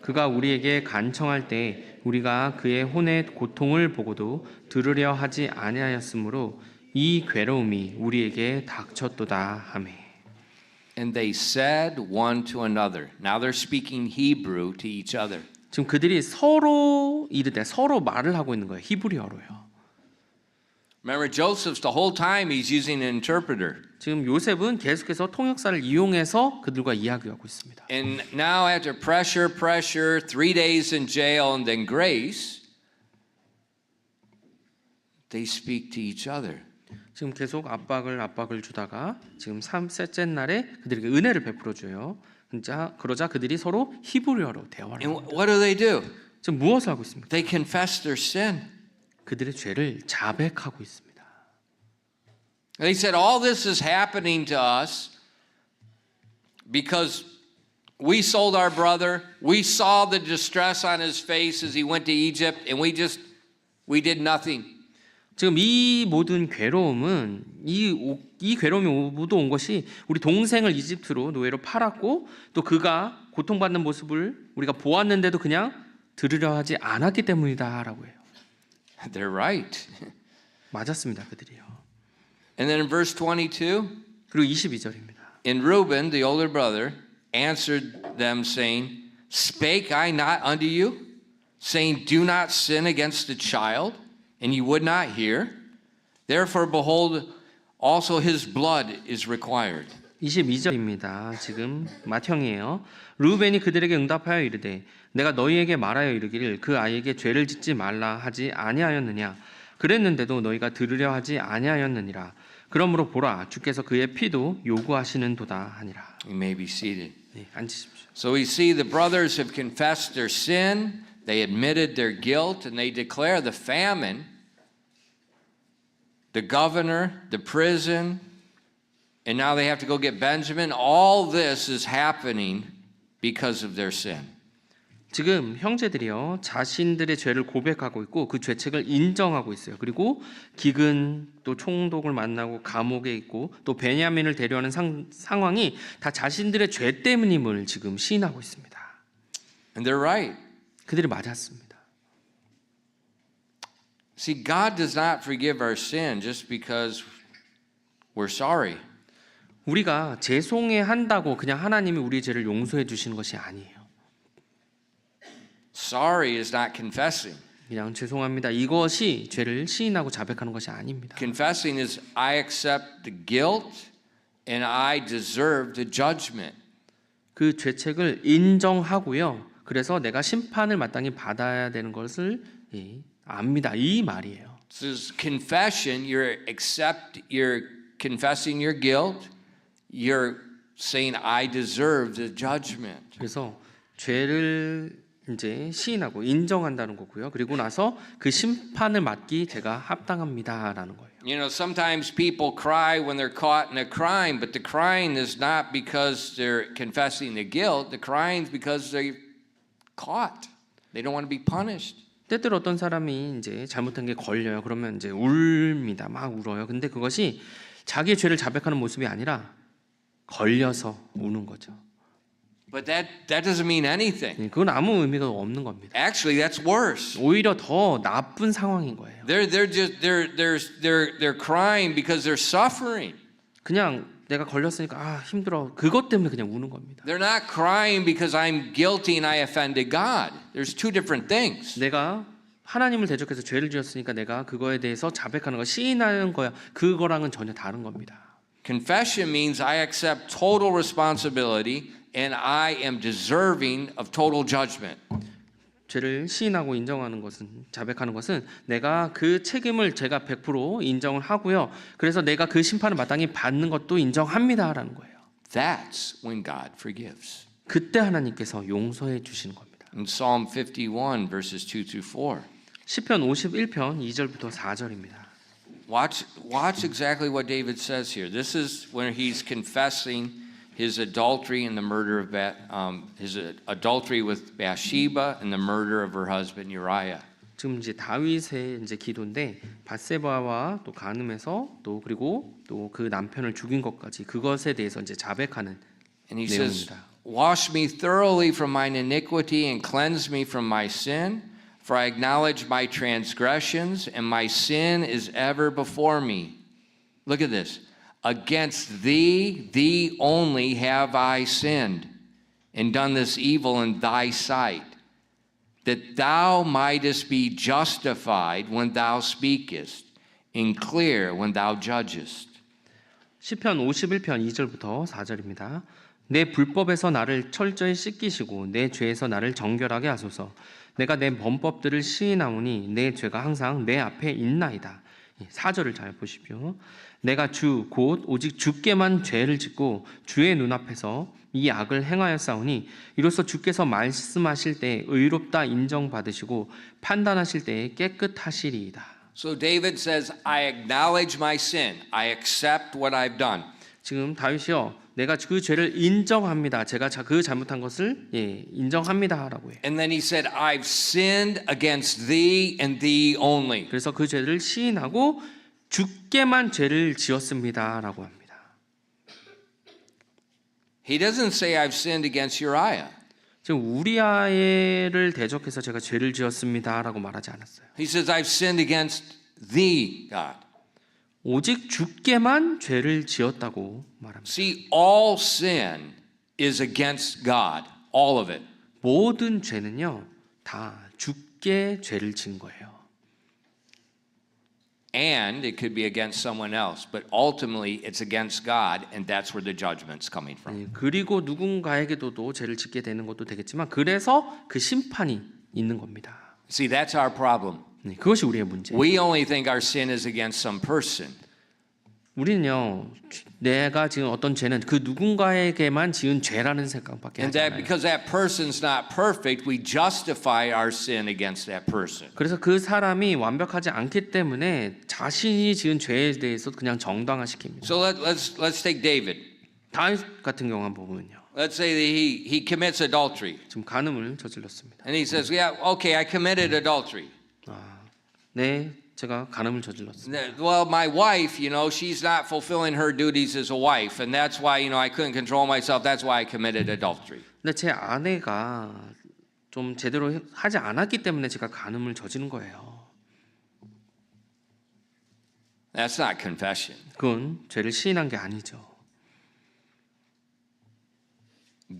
그가 우리에게 간청할 때 우리가 그의 혼의 고통을 보고도 들으려 하지 아니하였으므로 이 괴로움이 우리에게 닥쳤도다 하매. And they said one to another. Now they're speaking Hebrew to each other. 지금 그들이 서로 이르되 서로 말을 하고 있는 거예요. 히브리어로요. Remember, Joseph's the whole time he's using an interpreter. 지금 요셉은 계속해서 통역사를 이용해서 그들과 이야기하고 있습니다. And now after pressure, 3 days in jail, and then grace, they speak to each other. 지금 계속 압박을 주다가 지금 3셋째 날에 그들에게 은혜를 베풀어 줘요. 그러자 그들이 서로 히브리어로 대화를 And 합니다. what do? 지금 무엇을 하고 있습니까? They confess their sin. 그들의 죄를 자백하고 있습니다. They said, all this is happening to us because we sold our brother. We saw the distress on his face as he went to Egypt, and we did nothing. 지금 이 모든 괴로움은 이 괴로움이 모두 온 것이 우리 동생을 이집트로 노예로 팔았고 또 그가 고통받는 모습을 우리가 보았는데도 그냥 들으려 하지 않았기 때문이다라고 해요. They're right. 맞았습니다, 그들이요. And then in verse 22, 그리고 22절입니다. and Reuben, the older brother, answered them, saying, Spake I not unto you, saying, Do not sin against the child? And you would not hear. Therefore, behold, also his blood is required. 22절입니다. 지금 맏형이에요. 루벤이 그들에게 응답하여 이르되 내가 너희에게 말하여 이르기를 그 아이에게 죄를 짓지 말라 하지 아니하였느냐. 그랬는데도 너희가 들으려 하지 아니하였느니라. 그러므로 보라 주께서 그의 피도 요구하시는도다 하니라. You may be seated. 네, 앉으십시오. So we see the brothers have confessed their sin, they admitted their guilt, and they declare the famine, the governor, the prison, and now they have to go get Benjamin. All this is happening because of their sin. 지금 형제들이요 자신들의 죄를 고백하고 있고 그 죄책을 인정하고 있어요. 그리고 기근 또 총독을 만나고 감옥에 있고 또 베냐민을 데려오는 상황이 다 자신들의 죄 때문임을 지금 시인하고 있습니다. And they're right. 그들이 맞았습니다. See, God does not forgive our sin just because we're sorry. 우리가 죄송해 한다고 그냥 하나님이 우리의 죄를 용서해 주시는 것이 아니에요. Sorry is not confessing. 그냥 죄송합니다. 이것이 죄를 시인하고 자백하는 것이 아닙니다. Confessing is I accept the guilt and I deserve the judgment. 그 죄책을 인정하고요. 그래서 내가 심판을 마땅히 받아야 되는 것을 압니다. 이 말이에요. This is confession. You're confessing your guilt. You're saying I deserve the judgment. 그래서 죄를 이제 시인하고 인정한다는 거고요. 그리고 나서 그 심판을 맡기 제가 합당합니다라는 거예요. You know, sometimes people cry when they're caught in a crime, but the crying is not because they're confessing the guilt. The crying is because they're caught. They don't want to be punished. 때때로 어떤 사람이 이제 잘못한 게 걸려요. 그러면 이제 울입니다. 막 울어요. 근데 그것이 자기의 죄를 자백하는 모습이 아니라 걸려서 우는 거죠. But that doesn't mean anything. 그건 아무 의미가 없는 겁니다. Actually, that's worse. 오히려 더 나쁜 상황인 거예요. They're crying because they're suffering. 그냥 내가 걸렸으니까 힘들어. 그것 때문에 그냥 우는 겁니다. They're not crying because I'm guilty and I offended God. There's two different things. 내가 하나님을 대적해서 죄를 지었으니까 내가 그거에 대해서 자백하는 거, 시인하는 거야. 그거랑은 전혀 다른 겁니다. Confession means I accept total responsibility and I am deserving of total judgment. 죄를 시인하고 인정하는 것은 자백하는 것은 내가 그 책임을 제가 100% 인정을 하고요. 그래서 내가 그 심판을 마땅히 받는 것도 인정합니다라는 거예요. That's when God forgives. 그때 하나님께서 용서해 주시는 겁니다. In Psalm 51 verses 2 through 4. 시편 51편 2절부터 4절입니다. Watch exactly what David says here. This is when he's confessing his adultery and the murder of his adultery with Bathsheba and the murder of her husband Uriah. 지금 이제 다윗의 이제 기도인데 밧세바와 또 간음해서 또 그리고 또 그 남편을 죽인 것까지 그것에 대해서 이제 자백하는 And he says, 내용입니다. "Wash me thoroughly from mine iniquity and cleanse me from my sin, for I acknowledge my transgressions and my sin is ever before me." Look at this. Against thee, thee only have I sinned, and done this evil in thy sight, that thou mightest be justified when thou speakest, and clear when thou judgest. 시편 51편 2절부터 4절입니다. 내 불법에서 나를 철저히 씻기시고 내 죄에서 나를 정결하게 하소서. 내가 내 범법들을 시인하오니 내 죄가 항상 내 앞에 있나이다. 4절을 잘 보십시오. 내가 주 곧 오직 주께만 죄를 짓고 주의 눈앞에서 이 악을 행하였사오니 이로써 주께서 말씀하실 때 의롭다 인정받으시고 판단하실 때에 깨끗하시리이다. So David says, I acknowledge my sin. I accept what I've done. 지금 다윗이요, 내가 그 죄를 인정합니다. 제가 그 잘못한 것을 인정합니다라고 해요. And then he said, I've sinned against thee and thee only. 그래서 그 죄를 시인하고 주께만 죄를 지었습니다라고 합니다. He doesn't say I've sinned against Uriah. 지금 우리아를 대적해서 제가 죄를 지었습니다라고 말하지 않았어요. He says I've sinned against thee, God. 오직 주께만 죄를 지었다고 말합니다. See, all sin is against God, all of it. 모든 죄는요, 다 주께 죄를 지은 거예요. And it could be against someone else, but ultimately it's against God, and that's where the judgment's coming from. 그리고 누군가에게도 죄를 짓게 되는 것도 되겠지만 그래서 그 심판이 있는 겁니다. See, that's our problem. 그것이 우리의 문제. We only think our sin is against some person. 우리는요, 내가 지금 어떤 죄는 그 누군가에게만 지은 죄라는 생각밖에 And 하지 that 않아요. because that person's not perfect, we justify our sin against that person. 그래서 그 사람이 완벽하지 않기 때문에 자신이 지은 죄에 대해서 그냥 정당화시킵니다. So let's take David. 다윗 같은 경우 한번 보면요, Let's say that he commits adultery. 지금 간음을 저질렀습니다. And he says, yeah, okay, I committed adultery. 네, 제가 간음을 저질렀습니다. Well, my wife, she's not fulfilling her duties as a wife, and that's why, I couldn't control myself. That's why I committed adultery. 근데 제 아내가 좀 제대로 하지 않았기 때문에 제가 간음을 저지른 거예요. That's not confession. 그건 죄를 시인한 게 아니죠.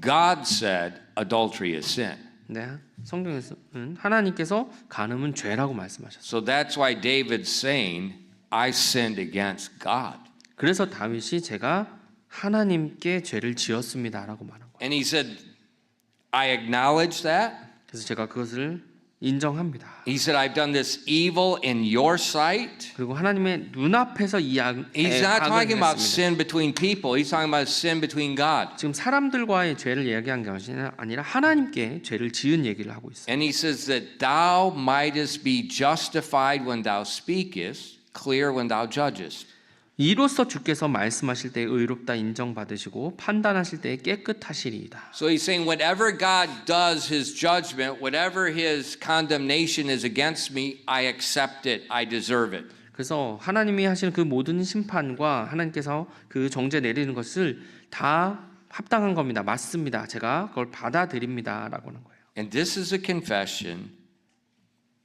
God said adultery is sin. 네, 성경에서는 하나님께서 간음은 죄라고 말씀하셨어요. So that's why David's saying, I sinned against God. 그래서 다윗이 제가 하나님께 죄를 지었습니다라고 말한 거예요. And he said, I acknowledge that. 그래서 제가 그것을 인정합니다. He said, I've done this evil in your sight. 그리고 하나님의 눈앞에서 이 악을 He's not talking about 했습니다. sin between people. He's talking about sin between God. 지금 사람들과의 죄를 이야기한 게 아니라 하나님께 죄를 지은 얘기를 하고 있어요. And he says that thou mightest be justified when thou speakest, clear when thou judgest. 이로써 주께서 말씀하실 때 의롭다 인정받으시고 판단하실 때 깨끗하시리이다. So he's saying whatever God does his judgment, whatever his condemnation is against me, I accept it. I deserve it. 그래서 하나님이 하시는 그 모든 심판과 하나님께서 그 정죄 내리는 것을 다 합당한 겁니다. 맞습니다. 제가 그걸 받아들입니다라고 하는 거예요. And this is a confession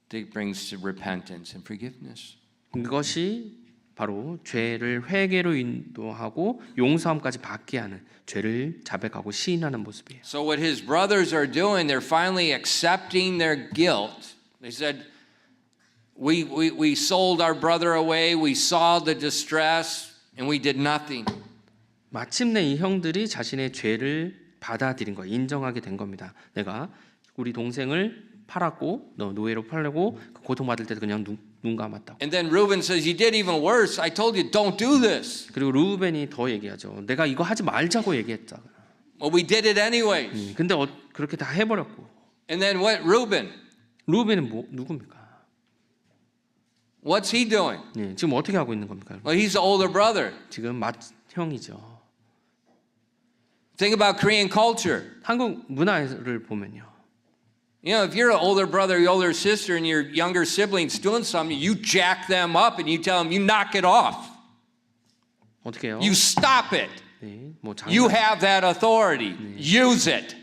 that brings to repentance and forgiveness. 이것이 바로 죄를 회개로 인도하고 용서함까지 받게 하는 죄를 자백하고 시인하는 모습이에요. So what his brothers are doing, they're finally accepting their guilt. They said, we sold our brother away, we saw the distress, and we did nothing. 마침내 이 형들이 자신의 죄를 받아들인 거예요. 인정하게 된 겁니다. 내가 우리 동생을 팔았고 노예로 팔려고 고통받을 때도 그냥 눈 감았다고. And then Reuben says, you did even worse. I told you, don't do this. 그리고 루벤이 더 얘기하죠. 내가 이거 하지 말자고 얘기했다. Well, we did it anyways. 근데 그렇게 다 해버렸고. And then what, Reuben? 루벤은 누굽니까? What's he doing? 지금 어떻게 하고 있는 겁니까? Well, he's the older brother. 지금 형이죠. Think about Korean culture. 한국 문화를 보면요. If you're an older brother, your older sister, and your younger siblings doing something, you jack them up and you tell them, you knock it off. 어떻게 해요? You stop it. 네, You have that authority. Use it.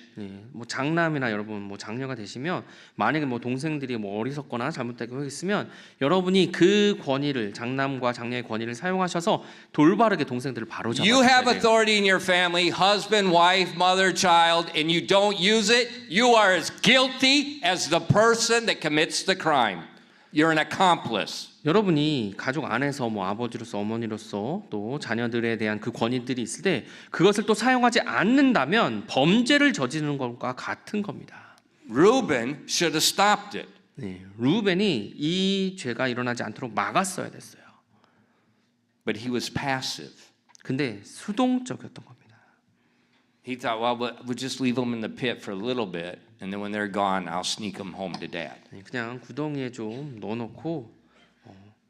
뭐 장남이나 여러분 뭐 장녀가 되시면 만약에 뭐 동생들이 뭐 어리석거나 잘못되고 했으면 여러분이 그 권위를 장남과 장녀의 권위를 사용하셔서 돌바르게 동생들을 바로잡아야 돼요. You have authority in your family, husband, wife, mother, child, and you don't use it, you are as guilty as the person that commits the crime. You're an accomplice. 여러분이 가족 안에서 뭐 아버지로서 어머니로서 또 자녀들에 대한 그 권위들이 있을 때 그것을 또 사용하지 않는다면 범죄를 저지르는 것과 같은 겁니다. Reuben should have stopped it. 네, 루벤이 이 죄가 일어나지 않도록 막았어야 됐어요. But he was passive. 근데 수동적이었던 겁니다. He thought, well, we'll just leave them in the pit for a little bit, and then when they're gone, I'll sneak them home to dad. 네, 그냥 구덩이에 좀 넣어놓고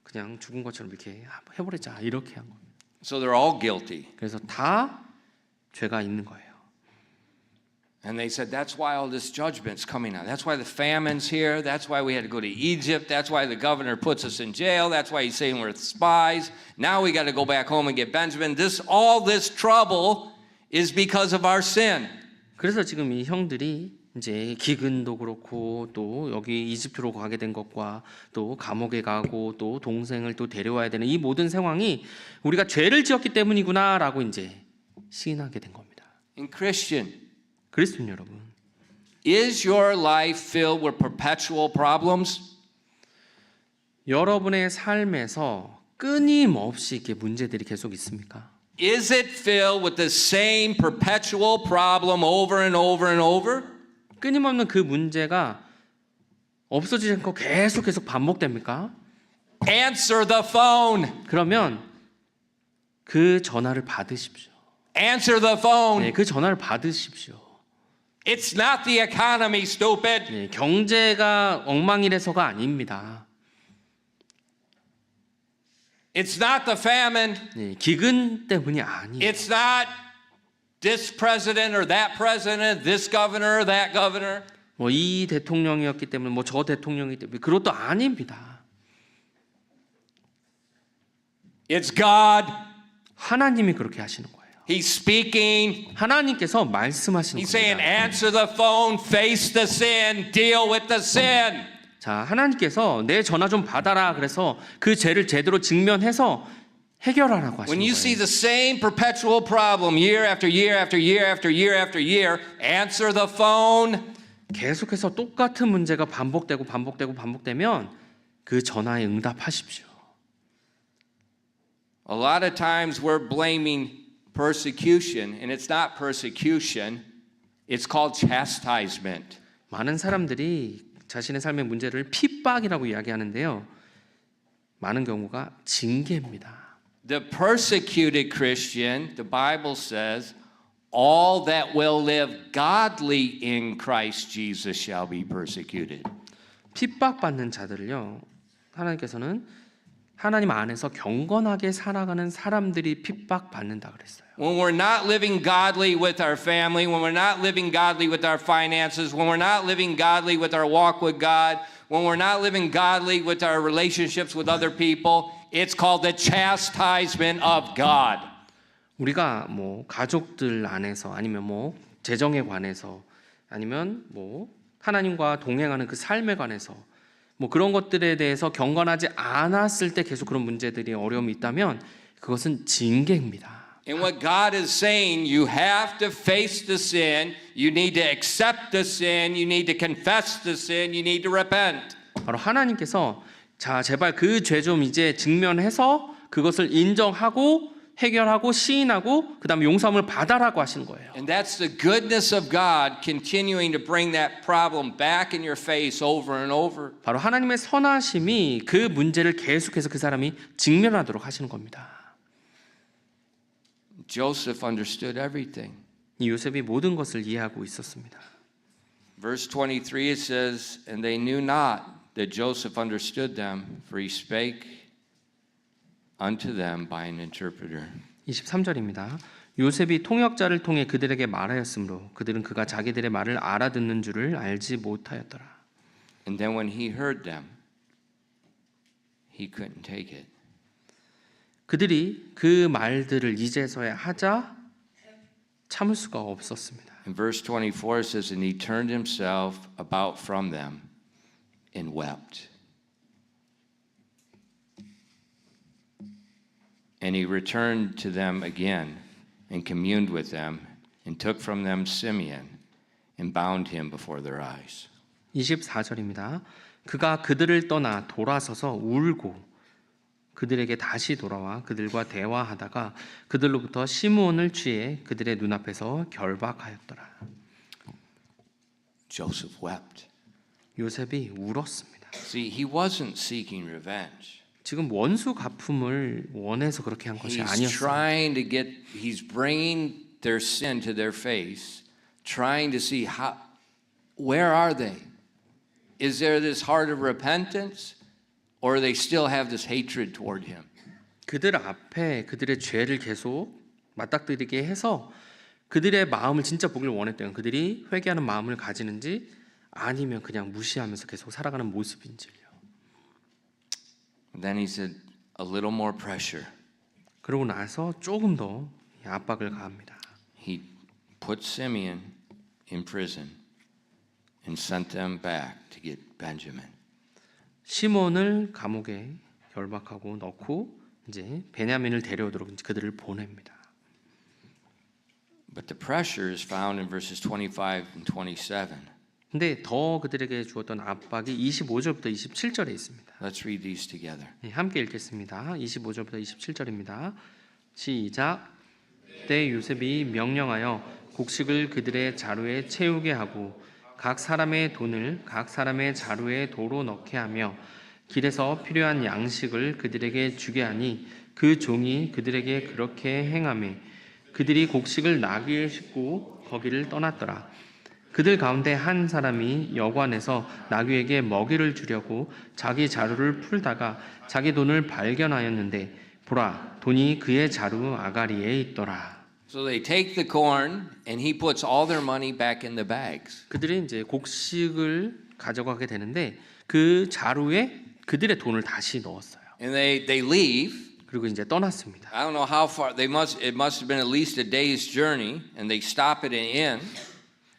그냥 죽은 것처럼 이렇게 해버리자 이렇게 한 겁니다. So they're all guilty. 그래서 다 죄가 있는 거예요. And they said, that's why all this judgment's coming out. That's why the famine's here. That's why we had to go to Egypt. That's why the governor puts us in jail. That's why he's saying we're spies. Now we got to go back home and get Benjamin. All this trouble is because of our sin. 그래서 지금 이 형들이 이제 기근도 그렇고 또 여기 이집트로 가게 된 것과 또 감옥에 가고 또 동생을 또 데려와야 되는 이 모든 상황이 우리가 죄를 지었기 때문이구나라고 이제 시인하게 된 겁니다. In Christian, 그리스도인 여러분, is your life filled with perpetual problems? 여러분의 삶에서 끊임없이 이렇게 문제들이 계속 있습니까? Is it filled with the same perpetual problem over and over and over? 끊임없는 그 문제가 없어지지 않고 계속 반복됩니까? Answer the phone. 그러면 그 전화를 받으십시오. Answer the phone. 네, 그 전화를 받으십시오. It's not the economy, stupid. 네, 경제가 엉망이라서가 아닙니다. It's not the famine. 네, 기근 때문이 아니에요. It's not this president or that president, this governor or that governor. 뭐 이 대통령이었기 때문에 뭐 저 대통령이기 때문에 그것도 아닙니다. It's God. 하나님이 그렇게 하시는 거예요. He's speaking. 하나님께서 말씀하시는 He's saying, 겁니다. answer the phone, face the sin, deal with the sin. 자, 하나님께서 내 전화 좀 받아라. 그래서 그 죄를 제대로 직면해서 해결하라고 하시는 When you see 거예요. the same perpetual problem year after year after year after year after year, answer the phone. 계속해서 똑같은 문제가 반복되면 그 전화에 응답하십시오. A lot of times we're blaming persecution, and it's not persecution, it's called chastisement. 많은 사람들이 자신의 삶의 문제를 핍박이라고 이야기하는데요. 많은 경우가 징계입니다. The persecuted Christian, the Bible says, all that will live godly in Christ Jesus shall be persecuted. 핍박받는 자들을요. 하나님께서는 하나님 안에서 경건하게 살아가는 사람들이 핍박받는다 그랬어요. When we're not living godly with our family, when we're not living godly with our finances, when we're not living godly with our walk with God, when we're not living godly with our relationships with other people, it's called the chastisement of God. 우리가 뭐 가족들 안에서 아니면 뭐 재정에 관해서 아니면 뭐 하나님과 동행하는 그 삶에 관해서 뭐 그런 것들에 대해서 경건하지 않았을 때 계속 그런 문제들이 어려움이 있다면 그것은 징계입니다. And what God is saying, you have to face the sin, you need to accept the sin, you need to confess the sin, you need to repent. 바로 하나님께서 자 제발 그 죄 좀 이제 직면해서 그것을 인정하고 해결하고 시인하고 그다음에 용서함을 받아라고 하시는 거예요. And that's the goodness of God continuing to bring that problem back in your face over and over. 바로 하나님의 선하심이 그 문제를 계속해서 그 사람이 직면하도록 하시는 겁니다. Joseph understood everything. 이 요셉이 모든 것을 이해하고 있었습니다. Verse 23 it says, and they knew not that Joseph understood them, for he spake unto them by an interpreter. 23절입니다. 요셉이 통역자를 통해 그들에게 말하였으므로 그들은 그가 자기들의 말을 알아듣는 줄을 알지 못하였더라. And then when he heard them, he couldn't take it. 그들이 그 말들을 이제서야 하자 참을 수가 없었습니다. In verse 24 it says, and he turned himself about from them and wept. And he returned to them again and communed with them and took from them Simeon and bound him before their eyes. 24절입니다. 그가 그들을 떠나 돌아서서 울고 그들에게 다시 돌아와 그들과 대화하다가 그들로부터 시몬을 취해 그들의 눈앞에서 결박하였더라. Joseph wept. 요셉이 울었습니다. See, he wasn't seeking revenge. 지금 원수 갚음을 원해서 그렇게 한 것이 아니었어요. He's bringing their sin to their face, trying to see where are they? Is there this heart of repentance, or they still have this hatred toward him? 그들 앞에 그들의 죄를 계속 맞닥뜨리게 해서 그들의 마음을 진짜 보길 원했대요. 그들이 회개하는 마음을 가지는지 아니면 그냥 무시하면서 계속 살아가는 모습인지요. Then he said, a little more pressure. 그러고 나서 조금 더 압박을 가합니다. He put Simeon in prison and sent them back to get Benjamin. 시몬을 감옥에 결박하고 넣고 이제 베냐민을 데려오도록 그들을 보냅니다. But the pressure is found in verses 25 and 27. 근데 더 그들에게 주었던 압박이 25절부터 27절에 있습니다. Let's read these together. 함께 읽겠습니다. 25절부터 27절입니다. 시작. 그때 요셉이 명령하여 곡식을 그들의 자루에 채우게 하고 각 사람의 돈을 각 사람의 자루에 도로 넣게 하며 길에서 필요한 양식을 그들에게 주게 하니 그 종이 그들에게 그렇게 행하매 그들이 곡식을 나귀에 싣고 거기를 떠났더라. 그들 가운데 한 사람이 여관에서 나귀에게 먹이를 주려고 자기 자루를 풀다가 자기 돈을 발견하였는데 보라, 돈이 그의 자루 아가리에 있더라. So they take the corn and he puts all their money back in the bags. 그들이 이제 곡식을 가져가게 되는데 그 자루에 그들의 돈을 다시 넣었어요. And they leave. 그리고 이제 떠났습니다. I don't know how far it must have been at least a day's journey, and they stop at an inn.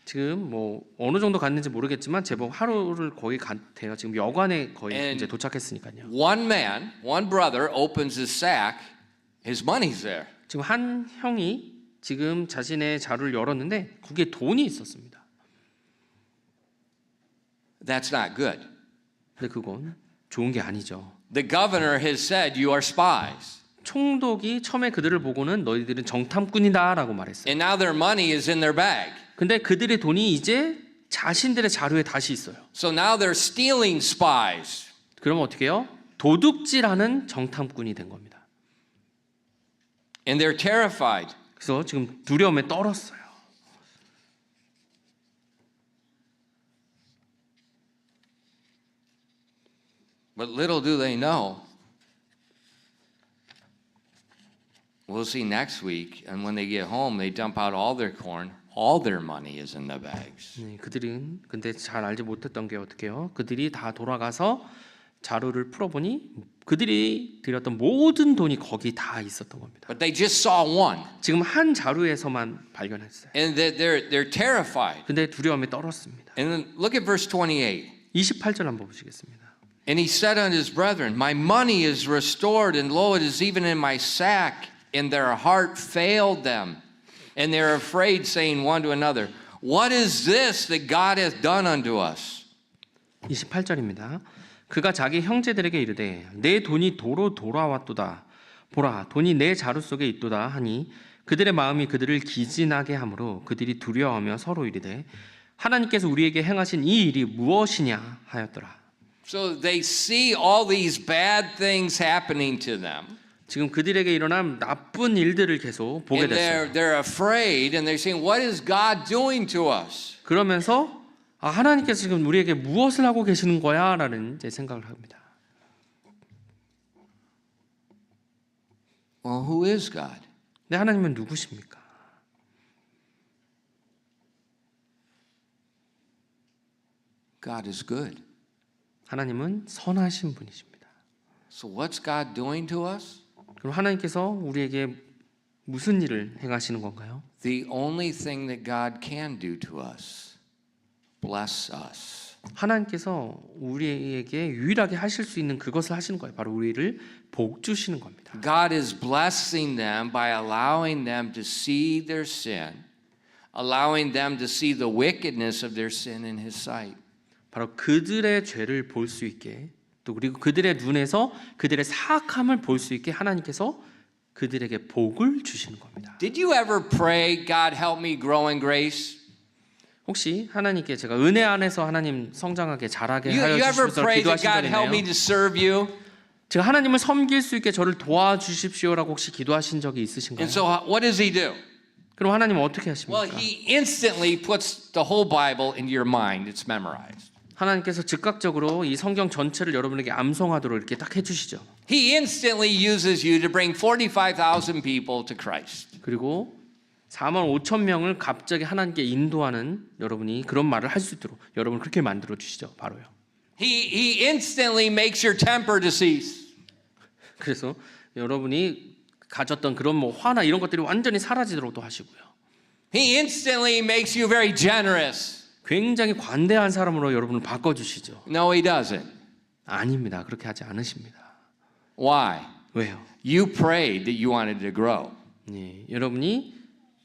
지금 뭐 어느 정도 갔는지 모르겠지만 제법 하루를 거의 갔대요. 지금 여관에 거의 이제 도착했으니까요. One brother opens his sack, his money's there. 지금 한 형이 지금 자신의 자루를 열었는데 거기에 돈이 있었습니다. That's not good. 근데 그건 좋은 게 아니죠. The governor has said you are spies. 총독이 처음에 그들을 보고는 너희들은 정탐꾼이다라고 말했어요. And now their money is in their bag. 근데 그들의 돈이 이제 자신들의 자루에 다시 있어요. So now they're stealing spies. 그러면 어떻게 해요? 도둑질하는 정탐꾼이 된 겁니다. And they're terrified. 그래서 지금 두려움에 떨었어요. But little do they know. We'll see next week, and when they get home, they dump out all their corn. All their money is in the bags. 그들은 근데 잘 알지 못했던 게 어떻게 해요? 그들이 다 돌아가서 자루를 풀어보니 그들이 드렸던 모든 돈이 거기 다 있었던 겁니다. But they just saw one, 지금 한 자루에서만 발견했어요. and they're terrified. 근데 두려움에 떨었습니다. And then look at verse 28. 28절 한번 보시겠습니다. And he said unto his brethren, My money is restored, and lo, it is even in my sack. And their heart failed them, and they're afraid, saying one to another, What is this that God hath done unto us? 28절입니다. 그가 자기 형제들에게 이르되 내 돈이 도로 돌아왔도다. 보라, 돈이 내 자루 속에 있도다 하니 그들의 마음이 그들을 기진하게 하므로 그들이 두려워하며 서로 이르되 하나님께서 우리에게 행하신 이 일이 무엇이냐 하였더라. So they see all these bad things happening to them. 지금 그들에게 일어난 나쁜 일들을 계속 보게 And 됐어요. they're afraid, and they're saying, What is God doing to us? 그러면서 하나님께서 지금 우리에게 무엇을 하고 계시는 거야? 라는 이제 생각을 합니다. Well, who is God? 근데 하나님은 누구십니까? God is good. 하나님은 선하신 분이십니다. So what's God doing to us? 그럼 하나님께서 우리에게 무슨 일을 행하시는 건가요? The only thing that God can do to us, bless us. 하나님께서 우리에게 유일하게 하실 수 있는 그것을 하시는 거예요. 바로 우리를 복 주시는 겁니다. God is blessing them by allowing them to see their sin, allowing them to see the wickedness of their sin in His sight. 바로 그들의 죄를 볼 수 있게 또 그리고 그들의 눈에서 그들의 사악함을 볼 수 있게 하나님께서 그들에게 복을 주시는 겁니다. Did you ever pray, God help me grow in grace? 혹시 하나님께 제가 은혜 안에서 하나님 성장하게 자라게 You 하여 ever 주시옵소서 pray that 기도하신 적 God help me 있나요? to serve you? 제가 하나님을 섬길 수 있게 저를 도와주십시오라고 혹시 기도하신 적이 있으신가요? And so what does he do? 그럼 하나님은 어떻게 Well, 하십니까? he instantly puts the whole Bible into your mind. It's memorized. 하나님께서 즉각적으로 이 성경 전체를 여러분에게 암송하도록 이렇게 딱 해주시죠. He instantly uses you to bring 45,000 people to Christ. 그리고 4만 5천 명을 갑자기 하나님께 인도하는 여러분이 그런 말을 할 수 있도록 여러분을 그렇게 만들어 주시죠. 바로요. He instantly makes your temper to cease. 그래서 여러분이 가졌던 그런 뭐 화나 이런 것들이 완전히 사라지도록도 하시고요. He instantly makes you very generous. 굉장히 관대한 사람으로 여러분을 바꿔주시죠. No, he doesn't. 아닙니다. 그렇게 하지 않으십니다. Why? 왜요? You prayed that you wanted to grow. 네, 여러분이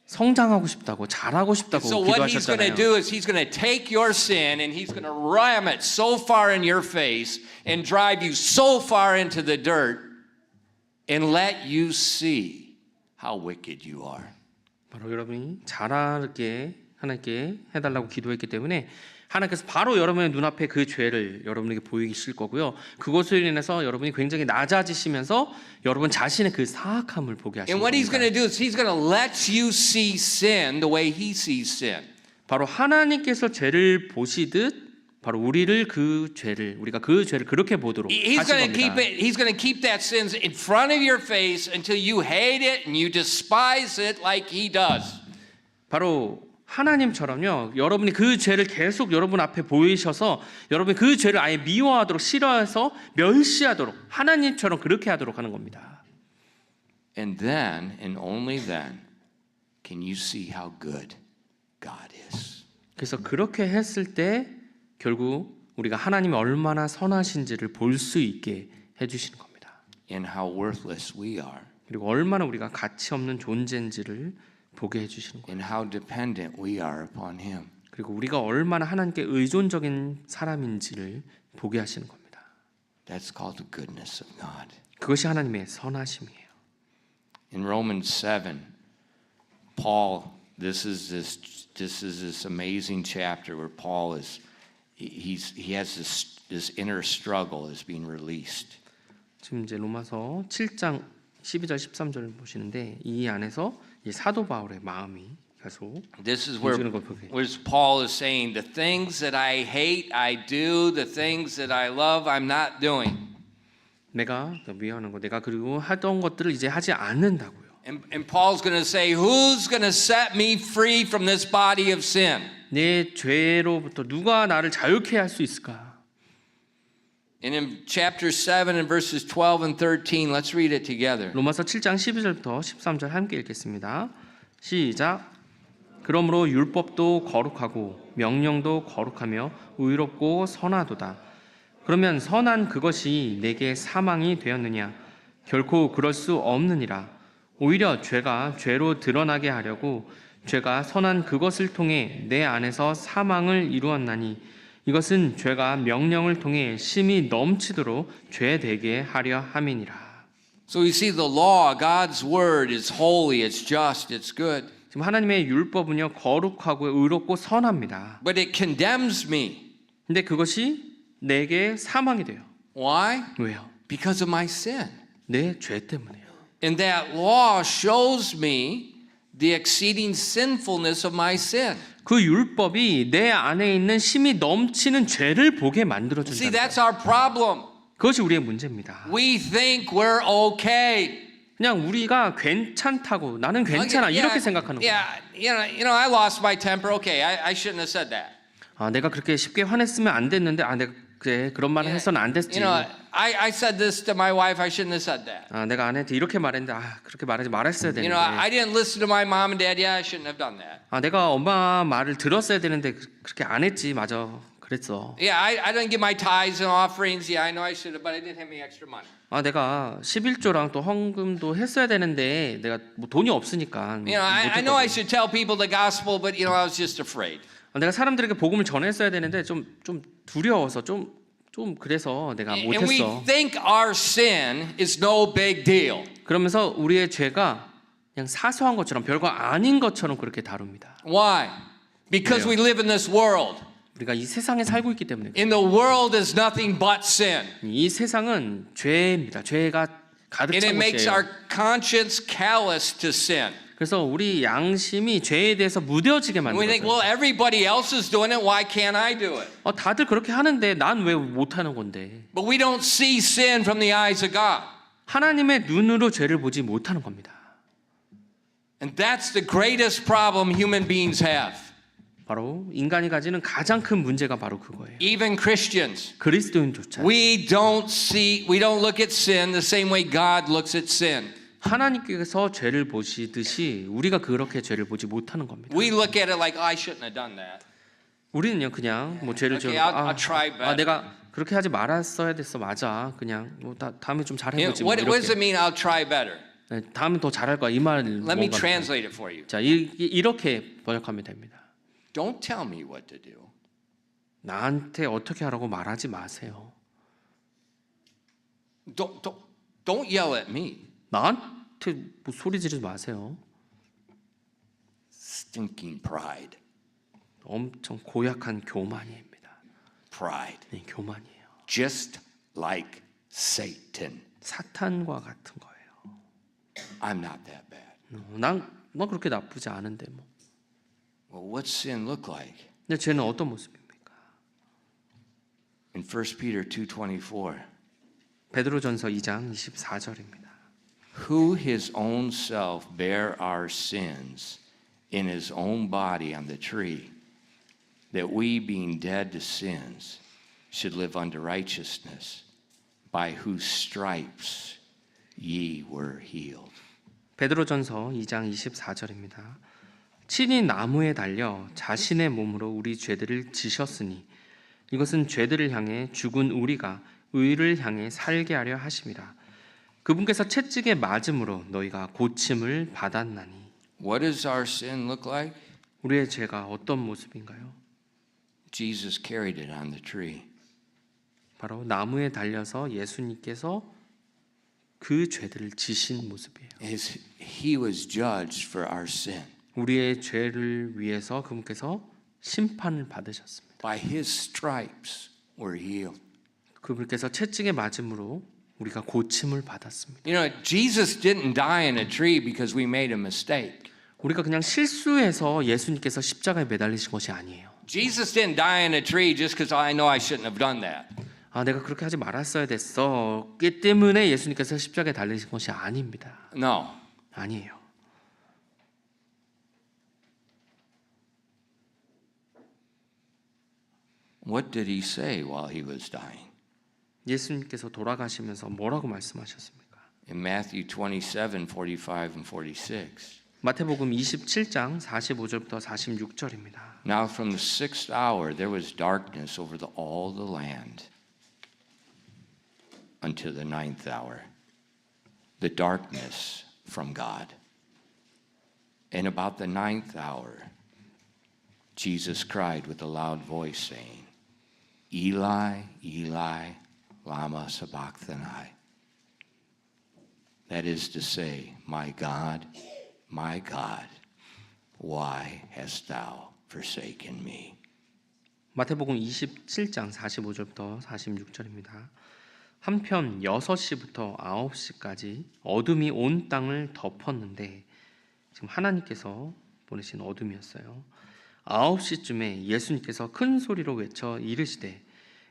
성장하고 싶다고 잘하고 싶다고 So what he's going to 기도하셨잖아요. do is he's going to take your sin and he's going to ram it so far in your face and drive you so far into the dirt and let you see how wicked you are. 바로 여러분이 잘하게 하나님께 해달라고 기도했기 때문에 하나님께서 바로 여러분의 눈앞에 그 죄를 여러분에게 보이실 거고요. 그것으로 인해서 여러분이 굉장히 낮아지시면서 여러분 자신의 그 사악함을 보게 하실 And what he's going 겁니다. to do is he's going to let you see sin the way he sees sin. 바로 하나님께서 죄를 보시듯 바로 우리가 그 죄를 그렇게 보도록 He's 하신 going to keep 겁니다. it. He's going to keep that sin in front of your face until you hate it and you despise it like he does. 바로 하나님처럼요. 여러분이 그 죄를 계속 여러분 앞에 보이셔서 여러분이 그 죄를 아예 미워하도록 싫어해서 멸시하도록 하나님처럼 그렇게 하도록 하는 겁니다. And then and only then can you see how good God is. 그래서 그렇게 했을 때 결국 우리가 하나님이 얼마나 선하신지를 볼 수 있게 해주시는 겁니다. And how worthless we are. 그리고 얼마나 우리가 가치 없는 존재인지를 보게 해주시는 거예요. And how dependent we are upon him. 그리고 우리가 얼마나 하나님께 의존적인 사람인지를 보게 하시는 겁니다. That's called the goodness of God. 그것이 하나님의 선하심이에요. In Romans 7, Paul, this is this amazing chapter where Paul is he has this inner struggle is being released. 지금 이제 로마서 7장 12절 13절을 보시는데 이 안에서 이 사도 바울의 마음이 계속 This is where 움직이는 걸 보게. Paul is saying, the things that I hate, I do. The things that I love, I'm not doing. 내가 미워하는 거, 내가 그리고 하던 것들을 이제 하지 않는다고요. And Paul's going to say, who's going to set me free from this body of sin? 내 죄로부터 누가 나를 자유케 할 수 있을까? And in chapter 7 and verses 12 and 13, let's read it together. 로마서 7장 12절부터 13절 함께 읽겠습니다. 시작. 그러므로 율법도 거룩하고 명령도 거룩하며 의롭고 선하도다. 그러면 선한 그것이 내게 사망이 되었느냐? 결코 그럴 수 없느니라. 오히려 죄가 죄로 드러나게 하려고 죄가 선한 그것을 통해 내 안에서 사망을 이루었나니 이것은 죄가 명령을 통해 심히 넘치도록 죄되게 하려 함이니라. So you see, the law, God's word, is holy, it's just, it's good. 지금 하나님의 율법은요 거룩하고 의롭고 선합니다. But it condemns me. 근데 그것이 내게 사망이 돼요. Why? 왜요? Because of my sin. 내 죄 때문에요. And that law shows me the exceeding sinfulness of my sin. 그 율법이 내 안에 있는 심히 넘치는 죄를 보게 만들어 See, 준다. that's our problem. 그것이 우리의 문제입니다. We think we're okay. 그냥 우리가 괜찮다고 나는 괜찮아 이렇게 생각하는 거예요. Yeah, you know, I lost my temper. Okay, I shouldn't have said that. 아, 내가 그렇게 쉽게 화냈으면 안 됐는데 내가 그래 그런 말을 해서는 안 됐지. You know, I said this to my wife. I shouldn't have said that. 아, 내가 아내한테 이렇게 말했는데 그렇게 말했어야 You 되는데. know, I didn't listen to my mom and dad. Yeah, I shouldn't have done that. 아, 내가 엄마 말을 들었어야 되는데 그렇게 안 했지. 맞아. 그랬어. Yeah, I didn't give my tithes and offerings. Yeah, I know I should have, but I didn't have any extra money. 아, 내가 11조랑 또 헌금도 했어야 되는데 내가 뭐 돈이 없으니까. You know, I know I should tell people the gospel, but you know, I was just afraid. 내가 사람들에게 복음을 전했어야 되는데 좀 두려워서 좀 좀 그래서 내가 And we 못했어. think our sin is no big deal. 그러면서 우리의 죄가 그냥 사소한 것처럼 별거 아닌 것처럼 그렇게 다룹니다. Why? Because we live in this world. 우리가 이 세상에 살고 있기 때문에 In the world is nothing but sin. 이 세상은 죄입니다. 죄가 가득 And it 찬 makes 곳이에요. our conscience callous to sin. 그래서 우리 양심이 죄에 대해서 무뎌지게 And we think, 만들어요. well, everybody else is doing it. Why can't I do it? 다들 그렇게 하는데 난 왜 못하는 건데? But we don't see sin from the eyes of God. 하나님의 눈으로 죄를 보지 못하는 겁니다. And that's the greatest problem human beings have. 바로 인간이 가지는 가장 큰 문제가 바로 그거예요. Even Christians. 그리스도인조차 We don't look at sin the same way God looks at sin. 하나님께서 죄를 보시듯이 우리가 그렇게 죄를 보지 못하는 겁니다. We look at it like, I shouldn't have done that. 우리는요 그냥 뭐 죄를 Okay, 지어 I'll try better. 내가 그렇게 하지 말았어야 됐어. 맞아. 그냥 뭐 다음에 좀 You know, 잘해보지. 뭐 what does 이렇게. it mean, I'll try better? 네, 다음에 더 잘할 거야. 이 말을 Let me 뭔가. translate it for you. 자, 이렇게 번역하면 됩니다. Don't tell me what to do. 나한테 어떻게 하라고 말하지 마세요. Don't yell at me. 나한테 뭐 소리 지르지 마세요. Stinking pride. 엄청 고약한 교만입니다. Pride. 네, 교만이에요. Just like Satan. 사탄과 같은 거예요. I'm not that bad. 뭐 그렇게 나쁘지 않은데 뭐. Well, what's sin look like? 근데 죄는 어떤 모습입니까? In 1 Peter 2:24. 베드로전서 2장 24절입니다. Who his own self bare our sins in his own body on the tree, that we being dead to sins should live unto righteousness, by whose stripes ye were healed. 베드로전서 2장 24절입니다. 친히 나무에 달려 자신의 몸으로 우리 죄들을 지셨으니 이것은 죄들을 향해 죽은 우리가 의를 향해 살게 하려 하심이라. 그분께서 채찍에 맞음으로 너희가 고침을 받았나니. What does our sin look like? 우리의 죄가 어떤 모습인가요? Jesus carried it on the tree. 바로 나무에 달려서 예수님께서 그 죄들을 지신 모습이에요. He was judged for our sin. 우리의 죄를 위해서 그분께서 심판을 받으셨습니다. By his stripes we're healed. 그분께서 채찍에 맞음으로 우리가 고침을 받았습니다. You know, Jesus didn't die in a tree because we made a mistake. 우리가 그냥 실수해서 예수님께서 십자가에 매달리신 것이 아니에요. Jesus didn't die in a tree just because I know I shouldn't have done that. 내가 그렇게 하지 말았어야 됐어. 그 때문에 예수님께서 십자가에 달리신 것이 아닙니다. No. 아니에요. What did he say while he was dying? 예수님께서 돌아가시면서 뭐라고 말씀하셨습니까? In Matthew 27, 45 and 46. 마태복음 27장 45절부터 46절입니다. Now from the 6th hour there was darkness over all the land until the 9th hour. The darkness from God. And about the 9th hour, Jesus cried with a loud voice, saying, Eli, Eli, lama sabachthani. That is to say, my God, why hast thou forsaken me? 마태복음 27장 45절부터 46절입니다. 한편 6시부터 9시까지 어둠이 온 땅을 덮었는데 지금 하나님께서 보내신 어둠이었어요. 9시쯤에 예수님께서 큰 소리로 외쳐 이르시되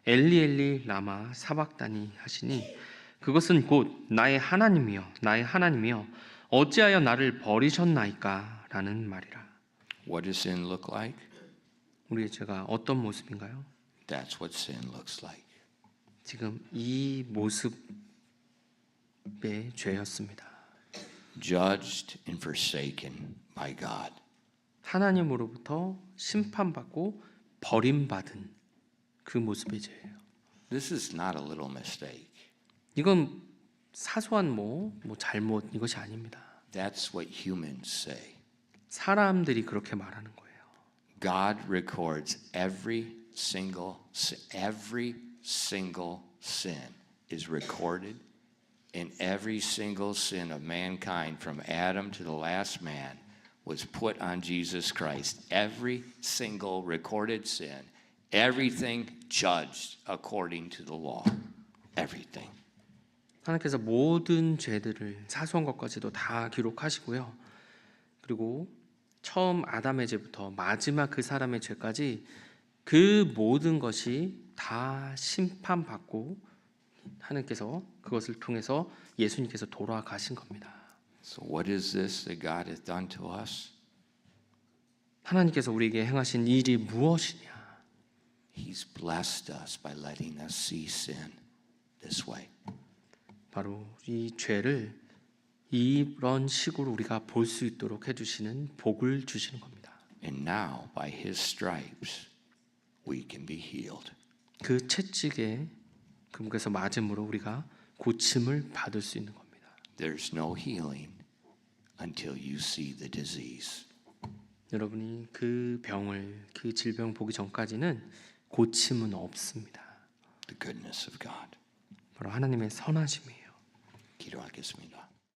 엘리 엘리 라마 사박다니 하시니 그것은 곧 나의 하나님이여 나의 하나님이여 어찌하여 나를 버리셨나이까 라는 말이라. What does sin look like? 우리의 죄가 어떤 모습인가요? That's what sin looks like. 지금 이 모습의 죄였습니다. Judged and forsaken by God. 하나님으로부터 심판받고 버림받은 그 모습의 죄예요. This is not a little mistake. 이건 사소한 잘못 이것이 아닙니다. That's what humans say. 사람들이 그렇게 말하는 거예요. God records every single sin is recorded, and every single sin of mankind from Adam to the last man was put on Jesus Christ. Every single recorded sin, everything judged according to the law. Everything. 하나님께서 모든 죄들을 사소한 것까지도 다 기록하시고요. 그리고 처음 아담의 죄부터 마지막 그 사람의 죄까지 그 모든 것이 다 심판받고 하나님께서 그것을 통해서 예수님께서 돌아가신 겁니다. So what is this that God hath done to us? 하나님께서 우리에게 행하신 일이 무엇이냐? He's blessed us by letting us see sin this way. 바로 이 죄를 이런 식으로 우리가 볼 수 있도록 해주시는 복을 주시는 겁니다. And now, by his stripes, we can be healed. 그 채찍에 그분께서 맞음으로 우리가 고침을 받을 수 있는 겁니다. There's no healing until you see the disease. 여러분이 그 병을 그 질병 보기 전까지는 고침은 없습니다. The goodness of God. 바로 하나님의 선하심이에요. 기도하겠습니다.